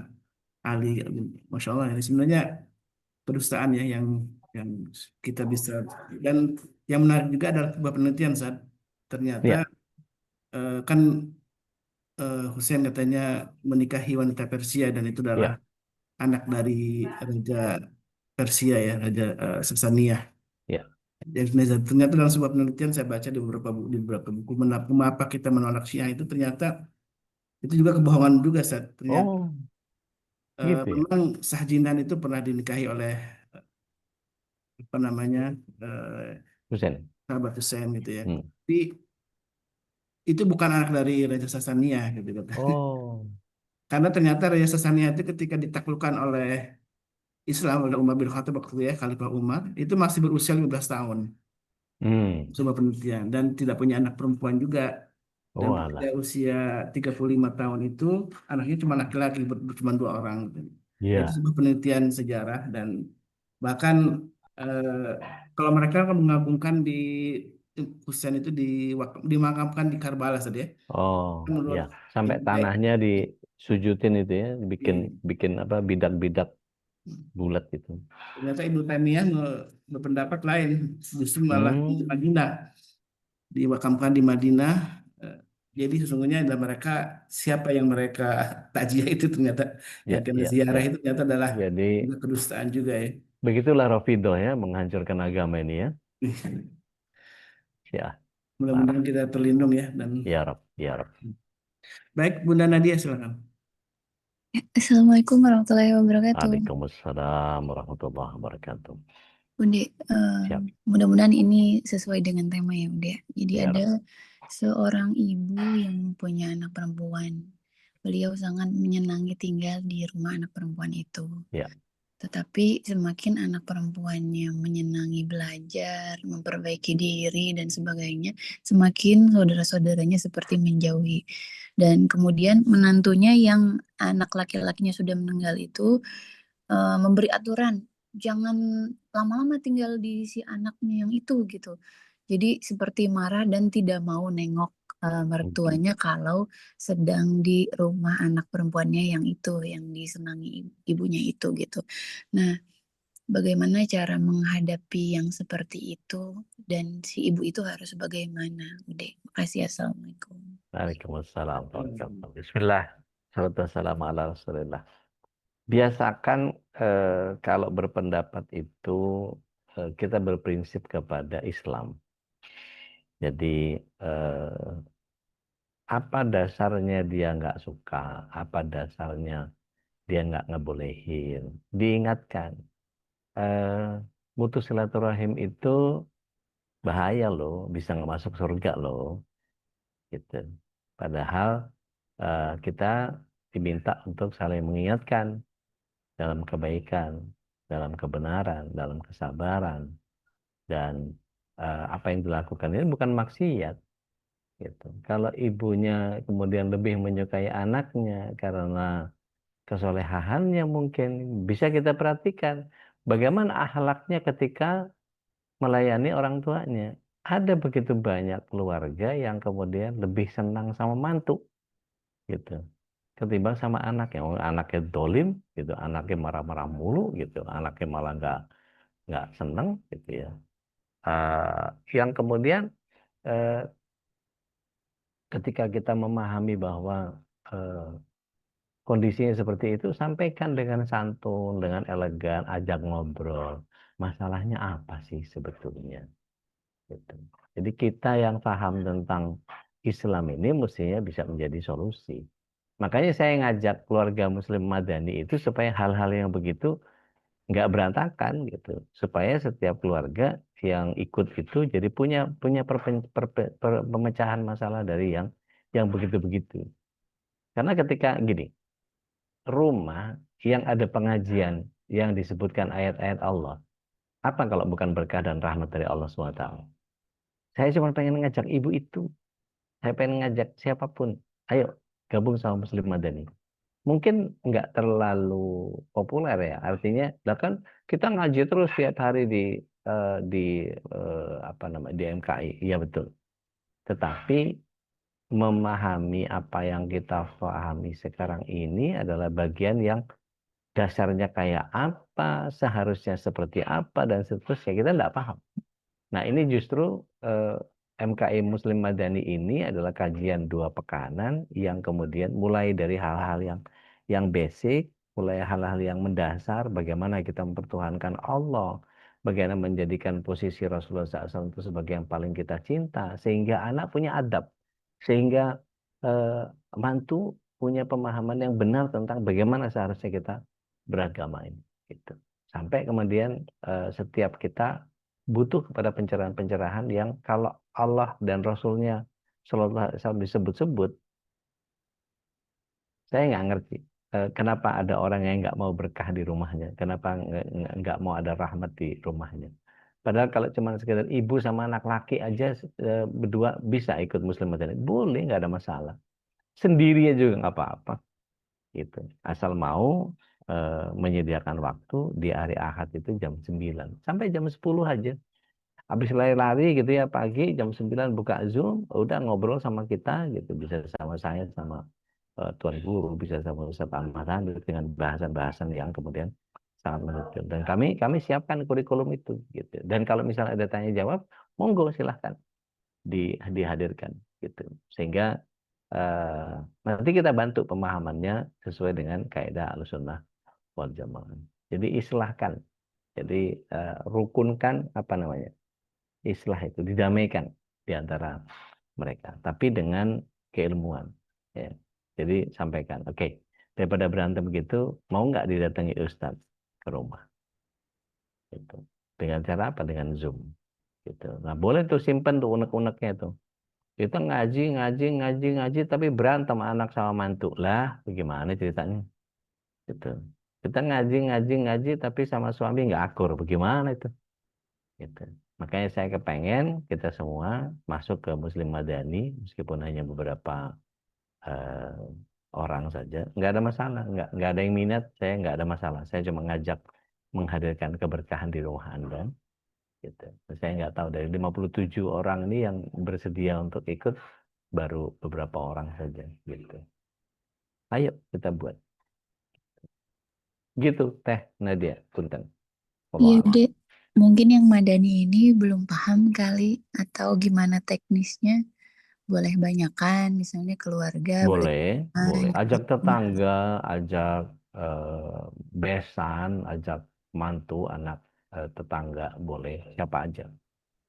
Ali. Masya Allah, ini sebenarnya kedustaan ya yang kita bisa. Dan yang menarik juga adalah sebuah penelitian saat ternyata Ya. kan Husain katanya menikahi wanita Persia, dan itu adalah anak dari Raja Persia ya, Raja Sasaniyah. Ya. Dan ternyata dalam sebuah penelitian saya baca di beberapa buku, mengapa kita menolak Syiah itu ternyata itu juga kebohongan juga, Ustaz. Ternyata Oh, gitu ya. memang Sahjinan itu pernah dinikahi oleh apa namanya Husain. sahabat Husain gitu ya. Hmm. Tapi itu bukan anak dari Raja Sasaniyah gitu. Oh. Karena ternyata Raja Sasaniyah itu ketika ditaklukkan oleh Islam oleh Umar bin Khattab waktu itu ya, Khalifah Umar, itu masih berusia 15 tahun. Sebuah penelitian, dan tidak punya anak perempuan juga. Dan Oh, pada usia 35 tahun itu anaknya cuma laki-laki, cuma 2 orang. Itu Iya. sebuah penelitian sejarah, dan bahkan kalau mereka kan mengagungkan di Husain itu dimakamkan di Karbala saja ya. Oh, Menurut ya. Sampai Ibnu tanahnya disujudin itu ya, bikin apa bidak-bidak bulat gitu. Ternyata Ibnu Taimiyah berpendapat lain, justru malah di Madinah, diwakamkan di Madinah. Jadi sesungguhnya adalah mereka, siapa yang mereka takziah itu ternyata yang kena ziarah itu ternyata adalah Jadi kedustaan juga ya. begitulah Rafidhah ya, menghancurkan agama ini ya. Ya. Mudah-mudahan kita terlindung ya. Dan ya Rob, ya Rob. Baik, Bunda Nadia silakan. Assalamualaikum warahmatullahi wabarakatuh. Waalaikumsalam warahmatullahi wabarakatuh. Bunda, mudah-mudahan ini sesuai dengan tema ya Bunda. Jadi Ya, ada seorang ibu yang punya anak perempuan. beliau sangat menyenangi tinggal di rumah anak perempuan itu. Ya. Tetapi semakin anak perempuannya menyenangi belajar, memperbaiki diri dan sebagainya, semakin saudara-saudaranya seperti menjauhi. Dan kemudian menantunya yang anak laki-lakinya sudah meninggal itu memberi aturan, jangan lama-lama tinggal di si anaknya yang itu gitu. Jadi seperti marah dan tidak mau nengok mertuanya kalau sedang di rumah anak perempuannya yang itu, yang disenangi ibunya itu gitu. Nah, bagaimana cara menghadapi yang seperti itu dan si ibu itu harus bagaimana? Udah, makasih. Assalamualaikum. Waalaikumsalam. Bismillah. Assalamualaikum ala Rasulillah. Biasakan kalau berpendapat itu kita berprinsip kepada Islam. Jadi apa dasarnya dia nggak suka, apa dasarnya dia nggak ngebolehin, diingatkan. Mutus silaturahim itu bahaya loh, bisa nggak masuk surga loh, gitu. Padahal kita diminta untuk saling mengingatkan dalam kebaikan, dalam kebenaran, dalam kesabaran, dan apa yang dilakukan ini bukan maksiat. Gitu. Kalau ibunya kemudian lebih menyukai anaknya karena kesolehaannya mungkin bisa kita perhatikan bagaimana akhlaknya ketika melayani orang tuanya. Ada begitu banyak keluarga yang kemudian lebih senang sama mantu, gitu, ketimbang sama anaknya. Anaknya dolim, gitu, anaknya marah-marah mulu, gitu, anaknya malah nggak seneng, gitu ya. Yang kemudian ketika kita memahami bahwa kondisinya seperti itu, sampaikan dengan santun, dengan elegan, ajak ngobrol. Masalahnya apa sih sebetulnya? Gitu. Jadi kita yang paham tentang Islam ini mestinya bisa menjadi solusi. Makanya saya ngajak keluarga Muslim Madani itu supaya hal-hal yang begitu nggak berantakan gitu. Supaya setiap keluarga yang ikut itu jadi punya pemecahan masalah dari yang begitu-begitu. Karena ketika gini, rumah yang ada pengajian yang disebutkan ayat-ayat Allah, apa kalau bukan berkah dan rahmat dari Allah SWT? Saya cuma pengen ngajak ibu itu, saya pengen ngajak siapapun, ayo gabung sama Muslim Madani. Mungkin nggak terlalu populer ya, artinya, kan kita ngaji terus tiap hari di MKI, iya betul. Tetapi memahami apa yang kita pahami sekarang ini adalah bagian yang dasarnya kayak apa, seharusnya seperti apa, dan seterusnya kita nggak paham. Nah, ini justru MKI Muslim Madani ini adalah kajian 2 pekanan yang kemudian mulai dari hal-hal yang basic, mulai hal-hal yang mendasar, bagaimana kita mempertuhankan Allah, bagaimana menjadikan posisi Rasulullah SAW itu sebagai yang paling kita cinta, sehingga anak punya adab, sehingga mantu punya pemahaman yang benar tentang bagaimana seharusnya kita beragama ini. Gitu. Sampai kemudian setiap kita butuh kepada pencerahan-pencerahan yang kalau Allah dan Rasulnya Sallallahu Alaihi Wasallam disebut-sebut, saya nggak ngerti kenapa ada orang yang nggak mau berkah di rumahnya, kenapa nggak mau ada rahmat di rumahnya. Padahal kalau cuma sekedar ibu sama anak laki aja berdua bisa ikut Muslim Madani, boleh, nggak ada masalah. Sendiri juga nggak apa-apa, gitu. Asal mau menyediakan waktu di hari Ahad itu jam 9 sampai jam 10 aja. Habis lari-lari gitu ya, pagi jam 9 buka Zoom, udah ngobrol sama kita gitu, bisa sama saya, sama Tuan Guru, bisa sama Ustaz Ahmad Hamid dengan bahasan-bahasan yang kemudian sangat menunjukkan. Dan kami siapkan kurikulum itu gitu. Dan kalau misalnya ada tanya jawab, monggo silahkan dihadirkan gitu. Sehingga nanti kita bantu pemahamannya sesuai dengan kaidah Ahlussunnah wal Jamaah. Jadi islahkan. Jadi rukunkan apa namanya? Islah itu didamaikan di antara mereka, tapi dengan keilmuan. Ya. Jadi sampaikan, oke, daripada berantem begitu, mau nggak didatangi Ustadz ke rumah? Gitu. Dengan cara apa? Dengan Zoom. Gitu. Nah, boleh tuh simpen tuh unek-uneknya tuh. Kita ngaji, ngaji, ngaji, ngaji, tapi berantem anak sama mantu. Lah, bagaimana ceritanya? Gitu. Kita ngaji, ngaji, ngaji, tapi sama suami nggak akur. Bagaimana itu? Gitu. Makanya saya kepengen kita semua masuk ke Muslim Madani, meskipun hanya beberapa eh, orang saja. Nggak ada masalah. Nggak ada yang minat, saya nggak ada masalah. Saya cuma ngajak menghadirkan keberkahan di rumah Anda. Gitu. Saya nggak tahu dari 57 orang ini yang bersedia untuk ikut baru beberapa orang saja gitu. Ayo kita buat. Gitu Teh Nadia, punten. Iya, Wallahu a'lam. Dek. Mungkin yang Madani ini belum paham kali atau gimana teknisnya. Boleh banyakan, misalnya keluarga, boleh Boleh, boleh. banyak. Ajak tetangga, ajak besan, ajak mantu, anak tetangga, boleh. Siapa aja.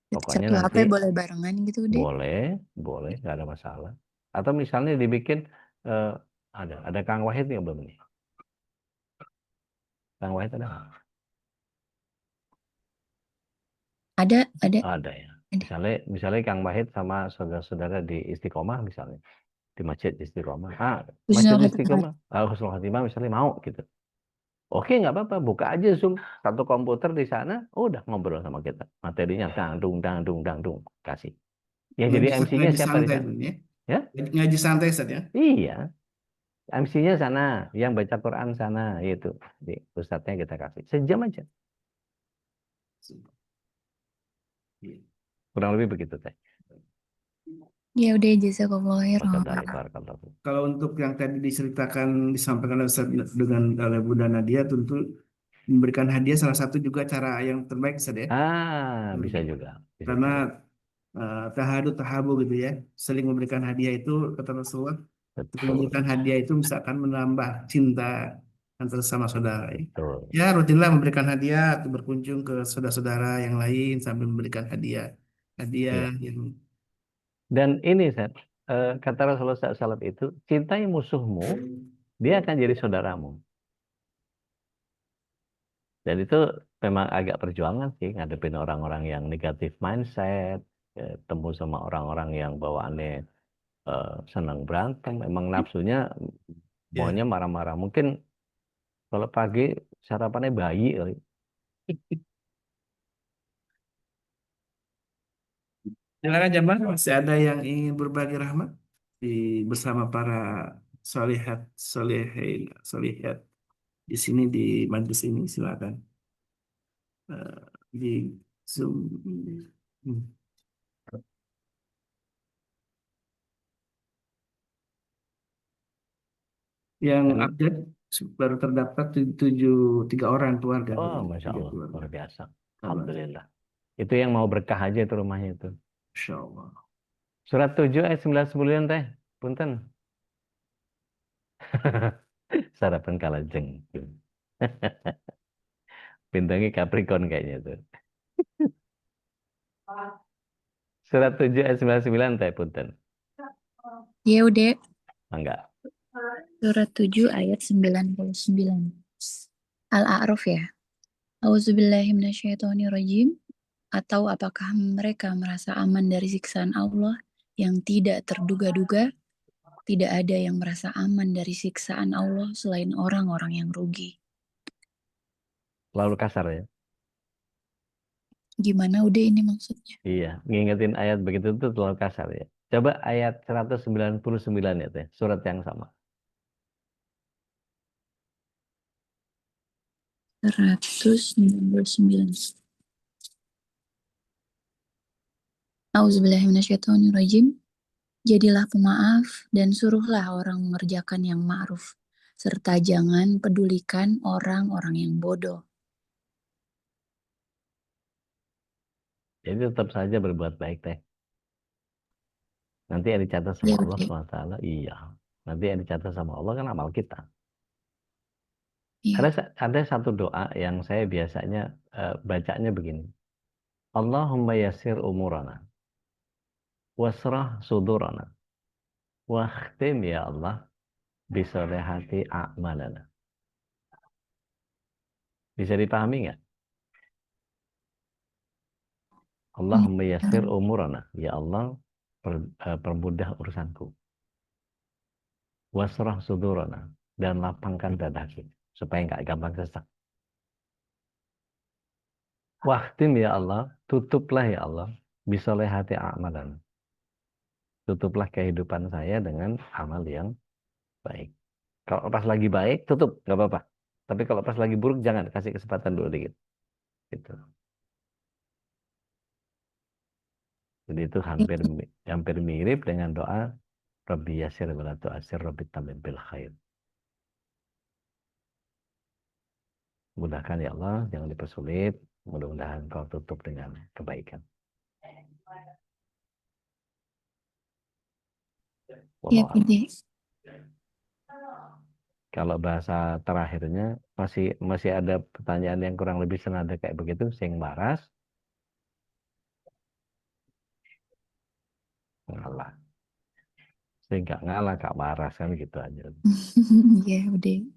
Pokoknya Satu HP nanti boleh barengan gitu, Dek. boleh, boleh, nggak ada masalah. Atau misalnya dibikin eh, ada Kang Wahid nggak belum nih? Kang Wahid ada nggak? Ada. Ada ya. Ada. Misalnya Kang Wahid sama saudara-saudara di Istiqomah misalnya, di Masjid Istiqomah. Masjid Husnul Khotimah. Istiqomah, Husnul Khotimah misalnya mau gitu. Oke, nggak apa-apa, buka aja Zoom satu komputer di sana, udah ngobrol sama kita. Materinya dangdung dangdung dangdung kasih. Yang jadi MC-nya Ngaji siapa di santai sana? dulu ya. Ya? Ngaji santai Ustaz ya. Iya, MC-nya sana, yang baca Quran sana, itu. Di ustadznya kita kasih. Sejam aja. Iya. Kurang lebih begitu, Teh. Ya udah, jazakallahu Barakallahu. Kalau untuk yang tadi disampaikan oleh Ustaz dengan oleh Bunda Nadia, tentu memberikan hadiah salah satu juga cara yang terbaik Ustaz ya. Bisa juga. Bisa Karena juga. tahadu tahabu gitu ya, saling memberikan hadiah itu kata Rasulullah, Betul. memberikan hadiah itu misalkan menambah cinta antara sama saudara ya. Betul. Ya rutinlah memberikan hadiah atau berkunjung ke saudara-saudara yang lain sambil memberikan hadiah Iya. yang Dan ini, Seth, kata Rasulullah SAW itu, cintai musuhmu, dia akan jadi saudaramu. Dan itu memang agak perjuangan sih, ngadepin orang-orang yang negatif mindset, temu sama orang-orang yang bawaannya senang berantem, emang nafsunya ya. maunya marah-marah. Mungkin kalau pagi sarapannya bayi kali. Silakan jamaah, masih ada yang ingin berbagi rahmat di bersama para solihat, solihin, solihat di sini di majlis ini silakan. Di Zoom. Hmm. Yang Dan, update baru terdapat tiga orang keluarga. Masya Tiga Allah, keluarga. luar biasa. Tambah. Alhamdulillah. Itu yang mau berkah aja itu rumahnya itu. Insya Allah. Surat 7 ayat 9 Teh. Punten. Sarapan kalajeng. Bintangnya Capricorn kayaknya tuh. Surat 7 ayat 99 Teh. Punten. Ya udah, Enggak. surat 7 ayat 99. Al-A'raf ya. Auzubillahiminasyaitonirrajim. Atau apakah mereka merasa aman dari siksaan Allah yang tidak terduga-duga? Tidak ada yang merasa aman dari siksaan Allah selain orang-orang yang rugi. Lalu kasar ya. Gimana udah ini maksudnya? Iya, ngingetin ayat begitu tuh terlalu kasar ya. Coba ayat 199 ya Teh. Surat yang sama. 199. Auzubillahiminasyaitonirrajim. Jadilah pemaaf dan suruhlah orang mengerjakan yang ma'ruf. Serta jangan pedulikan orang-orang yang bodoh. Jadi tetap saja berbuat baik Teh. Nanti yang dicatat sama Ya Allah udah. SWT. Iya. Nanti yang dicatat sama Allah kan amal kita. Ya. Ada satu doa yang saya biasanya bacanya begini. Allahumma yassir umurana. Wasrah sudurana. Wakhtim ya Allah. Bisolehati a'malana. Bisa dipahami nggak? Allahumma yassir umurana. Ya Allah, permudah urusanku. Wasrah sudurana, dan lapangkan dada kita supaya nggak gampang sesak. Wahtim ya Allah, tutuplah ya Allah, bisolehati a'malan. Tutuplah kehidupan saya dengan amal yang baik. Kalau pas lagi baik, tutup, nggak apa-apa. Tapi kalau pas lagi buruk, jangan, kasih kesempatan dulu dikit. Gitu. Jadi itu hampir mirip dengan doa Rabbi yasir wa la tu'asir, Rabbi tamim bil khair. Mudahkan ya Allah, jangan dipersulit. Mudah-mudahan kau tutup dengan kebaikan. Ya, Wallahu a'lam. Bude. Kalau bahasa terakhirnya masih ada pertanyaan yang kurang lebih senada kayak begitu, sing waras ngalah. Sing gak ngalah gak waras kan gitu aja. Ya, Bude.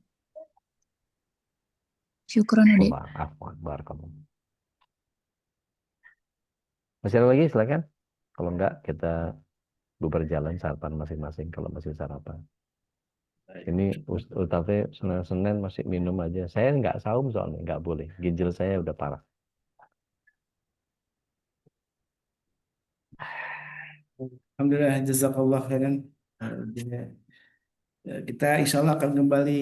Syukron, Bude. Allah akbar kamu. Masih ada lagi silakan. Kalau enggak kita bubar jalan sarapan masing-masing kalau masih sarapan. Ini Ustadznya Senin masih minum aja. Saya nggak saum soalnya, nggak boleh. Ginjal saya udah parah. Alhamdulillah, jazakallah khairan. Kita insya Allah akan kembali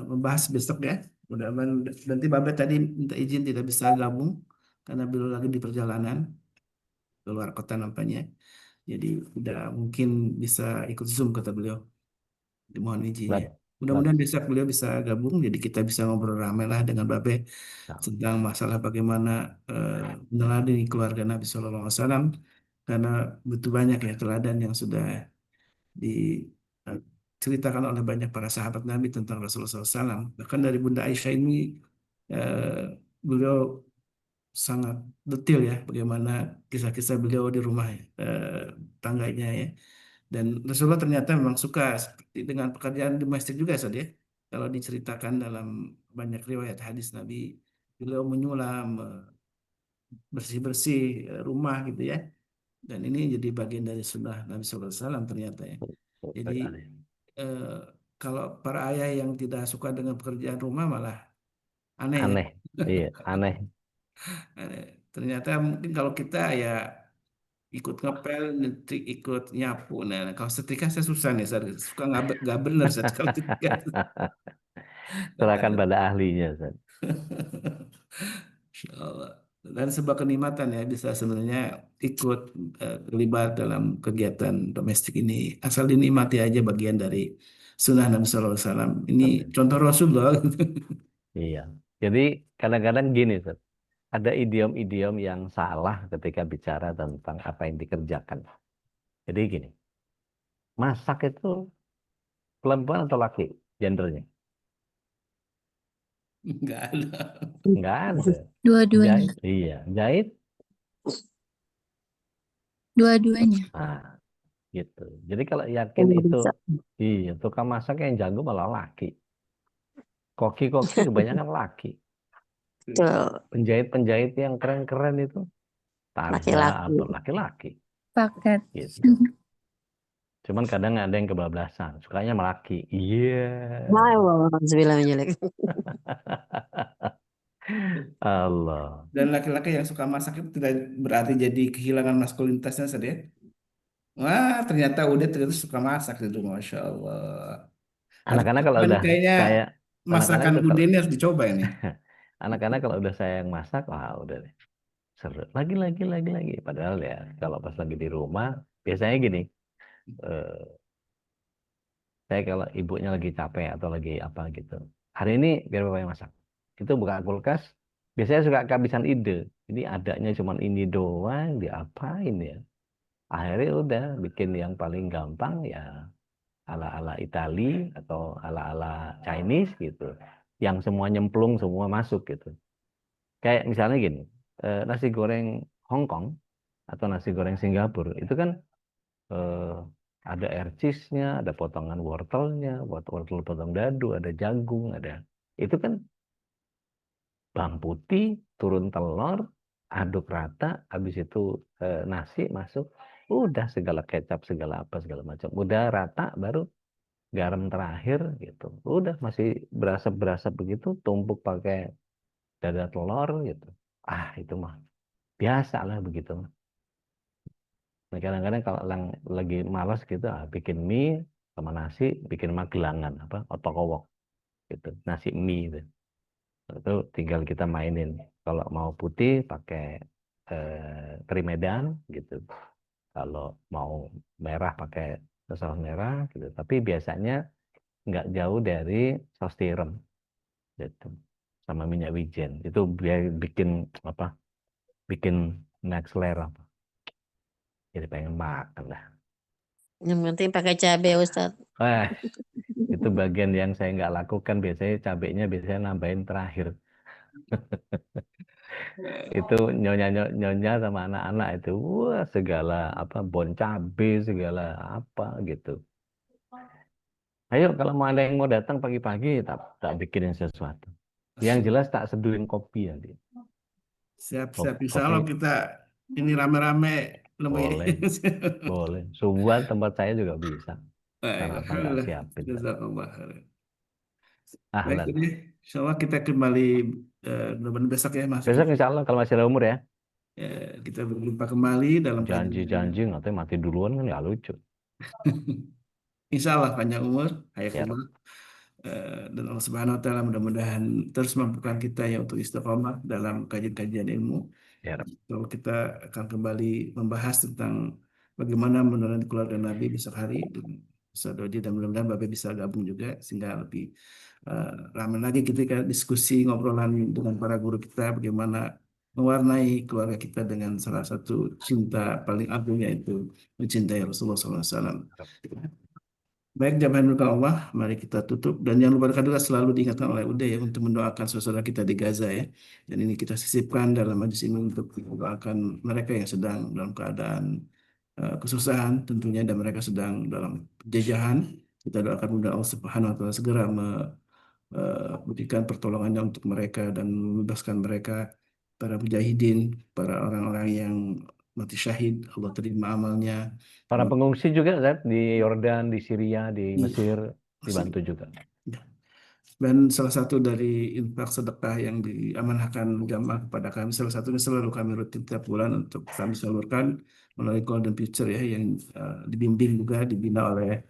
membahas besok ya. Mudah-mudahan nanti Babe tadi minta izin tidak bisa gabung karena beliau lagi di perjalanan keluar kota nampaknya. Jadi tidak mungkin bisa ikut Zoom kata beliau. Dimohon izinnya. Baik. Mudah-mudahan besok beliau bisa gabung, jadi kita bisa ngobrol ramai lah dengan Babe tentang masalah bagaimana meneladani keluarga Nabi Shallallahu Alaihi Wasallam, karena begitu banyak ya teladan yang sudah diceritakan oleh banyak para sahabat Nabi tentang Rasulullah SAW. Bahkan dari Bunda Aisyah ini beliau sangat detail ya bagaimana kisah-kisah beliau di rumah tangganya ya. Dan Rasulullah ternyata memang suka seperti dengan pekerjaan domestik juga Ustaz ya. Kalau diceritakan dalam banyak riwayat hadis Nabi, beliau menyulam, bersih-bersih rumah gitu ya. Dan ini jadi bagian dari sunnah Nabi SAW ternyata ya. Jadi eh, kalau para ayah yang tidak suka dengan pekerjaan rumah malah aneh ya. Aneh. Iya, aneh. Ternyata mungkin kalau kita ya ikut ngepel, nyetrika, ikut nyapu. Nah, kalau setrika saya susah nih, saya suka nggak bener saya kalau setrika. Serahkan pada ahlinya. Ustaz. Insya Allah. Dan sebuah kenikmatan ya bisa sebenarnya ikut terlibat dalam kegiatan domestik ini. Asal dinikmati aja bagian dari sunnah Nabi SAW. Ini contoh Rasul loh. Iya. Jadi kadang-kadang gini, Ustaz. Ada idiom-idiom yang salah ketika bicara tentang apa yang dikerjakan. Jadi gini, masak itu perempuan atau laki gendernya? Nggak ada. Enggak ada. Dua-duanya. Jahit, iya. Jahit, Dua-duanya. nah, gitu. Jadi kalau yakin itu, iya, tukang masak yang jago malah laki. Koki-koki kebanyakan laki. Betul. Penjahit-penjahit yang keren-keren itu Tarza Laki-laki. atau laki-laki. Paket. Gitu. Cuman kadang ada yang kebablasan, sukanya melaki. Iya. Wow, sebilang jelek. Allah. Dan laki-laki yang suka masak itu tidak berarti jadi kehilangan maskulinitasnya saja. Wah, ternyata udah ternyata suka masak itu, Masya Allah. Harus Anak-anak kalau coba nih udah kayaknya saya, anak-anak masakan itu Bude kalau, ini harus dicoba ini. anak-anak kalau udah saya yang masak, wah udah deh. Seru. Lagi. Padahal ya, kalau pas lagi di rumah, biasanya gini, eh, saya kalau ibunya lagi capek atau lagi apa gitu, hari ini biar bapak yang masak. Itu buka kulkas, biasanya suka kehabisan ide. Jadi adanya cuman ini doang, diapain ya? Akhirnya udah bikin yang paling gampang ya ala-ala Itali atau ala-ala Chinese gitu. Yang semua nyemplung, semua masuk gitu. Kayak misalnya gini, nasi goreng Hong Kong atau nasi goreng Singapura itu kan eh, ada air cheese-nya, ada potongan wortelnya, wortel potong dadu, ada jagung, ada itu kan bawang putih, turun telur, aduk rata, habis itu nasi masuk, Udah segala kecap, segala apa, segala macam. Udah rata, baru garam terakhir gitu. Udah masih berasa begitu, tumpuk pakai dada telur gitu. Itu mah biasa lah begitu. Nah, kadang-kadang kalau lagi malas gitu, bikin mie sama nasi, bikin magelangan apa otok-owok gitu, nasi mie itu. Itu tinggal kita mainin. Kalau mau putih pakai teri Medan gitu. Kalau mau merah pakai saus merah gitu. Tapi biasanya nggak jauh dari saus tiram gitu. Sama minyak wijen. Itu biar bikin apa? Bikin naik selera. Jadi pengen makan dah. Yang penting pakai cabai Ustadz. Itu bagian yang saya nggak lakukan. Biasanya cabenya nambahin terakhir. Itu nyonya sama anak-anak itu wah segala apa bon cabe segala apa gitu. Ayo kalau mau ada yang mau datang pagi-pagi tak bikinin sesuatu. Yang jelas tak seduhin kopi nanti. Siap-siap. Insya Allah kita ini rame-rame Boleh, boleh. Subuhan tempat saya juga bisa. Sarapan tak Alhamdulillah. siapin. Jazakallah khairan. Baik, Ahlan. jadi insya Allah kita kembali besok ya Mas. Besok insya Allah kalau masih ada umur ya. Kita berjumpa kembali dalam Janji-janji ngatanya mati duluan kan ya lucu. Insya Allah panjang umur, Ya. hayakumullah. Dan Allah Subhanahu wa Ta'ala mudah-mudahan terus mampukan kita ya untuk istiqomah dalam kajian-kajian ilmu. Ya. Kalau kita akan kembali membahas tentang bagaimana menurut keluarga Nabi besok hari dengan Ustaz Dodi, dan mudah-mudahan Bapak bisa gabung juga sehingga lebih ramai lagi ketika diskusi ngobrolan dengan para guru kita bagaimana mewarnai keluarga kita dengan salah satu cinta paling agung yaitu mencintai Rasulullah SAW. Baik, jamaah yang dirahmati Allah, mari kita tutup. Dan jangan lupa juga selalu diingatkan oleh Uda ya untuk mendoakan saudara kita di Gaza ya. Dan ini kita sisipkan dalam majlis ini untuk mendoakan mereka yang sedang dalam keadaan kesusahan tentunya, dan mereka sedang dalam penjajahan. Kita doakan mudah Allah Subhanahu wa Ta'ala segera memberikan pertolongannya untuk mereka dan membebaskan mereka, para mujahidin, para orang-orang yang mati syahid, Allah terima amalnya. Para pengungsi juga Zat, di Yordan, di Syria, di Mesir dibantu juga. Dan salah satu dari infak sedekah yang diamanahkan jamaah kepada kami, salah satunya selalu kami rutin tiap bulan untuk kami salurkan melalui Golden Future ya, yang dibimbing juga, dibina oleh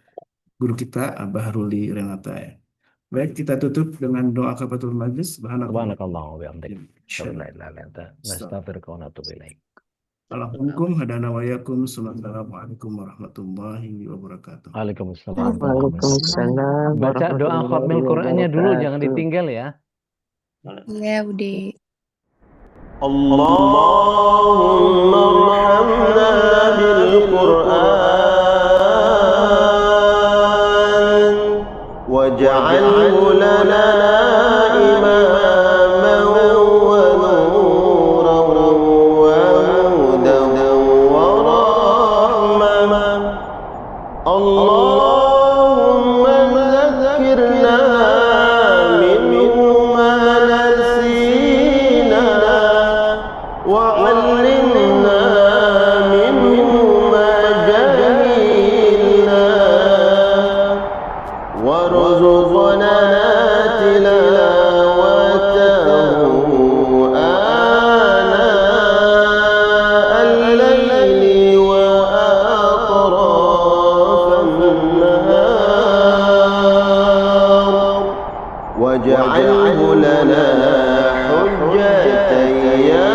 guru kita Abah Ruli Renata ya. Baik, kita tutup dengan doa kafatul majlis. Subhanakallah wa bihamdik. Nastaghfiruka wa natubu ilaik. Assalamualaikum warahmatullahi wabarakatuh. Waalaikumsalam. Waalaikumsalam. Baca doa khatmil Qur'annya dulu, jangan ditinggal ya. Ya, Bude. Allahumma arhamna bil Qur'an waj'alhu lana imaman wa nuran wa hudan wa rahmah. Allahumma zakkirna minhu ma nasina وعلمنا منه ما جهلنا وارزقنا تلاوته آناء الليل وأطراف النهار واجعله لنا حجة يا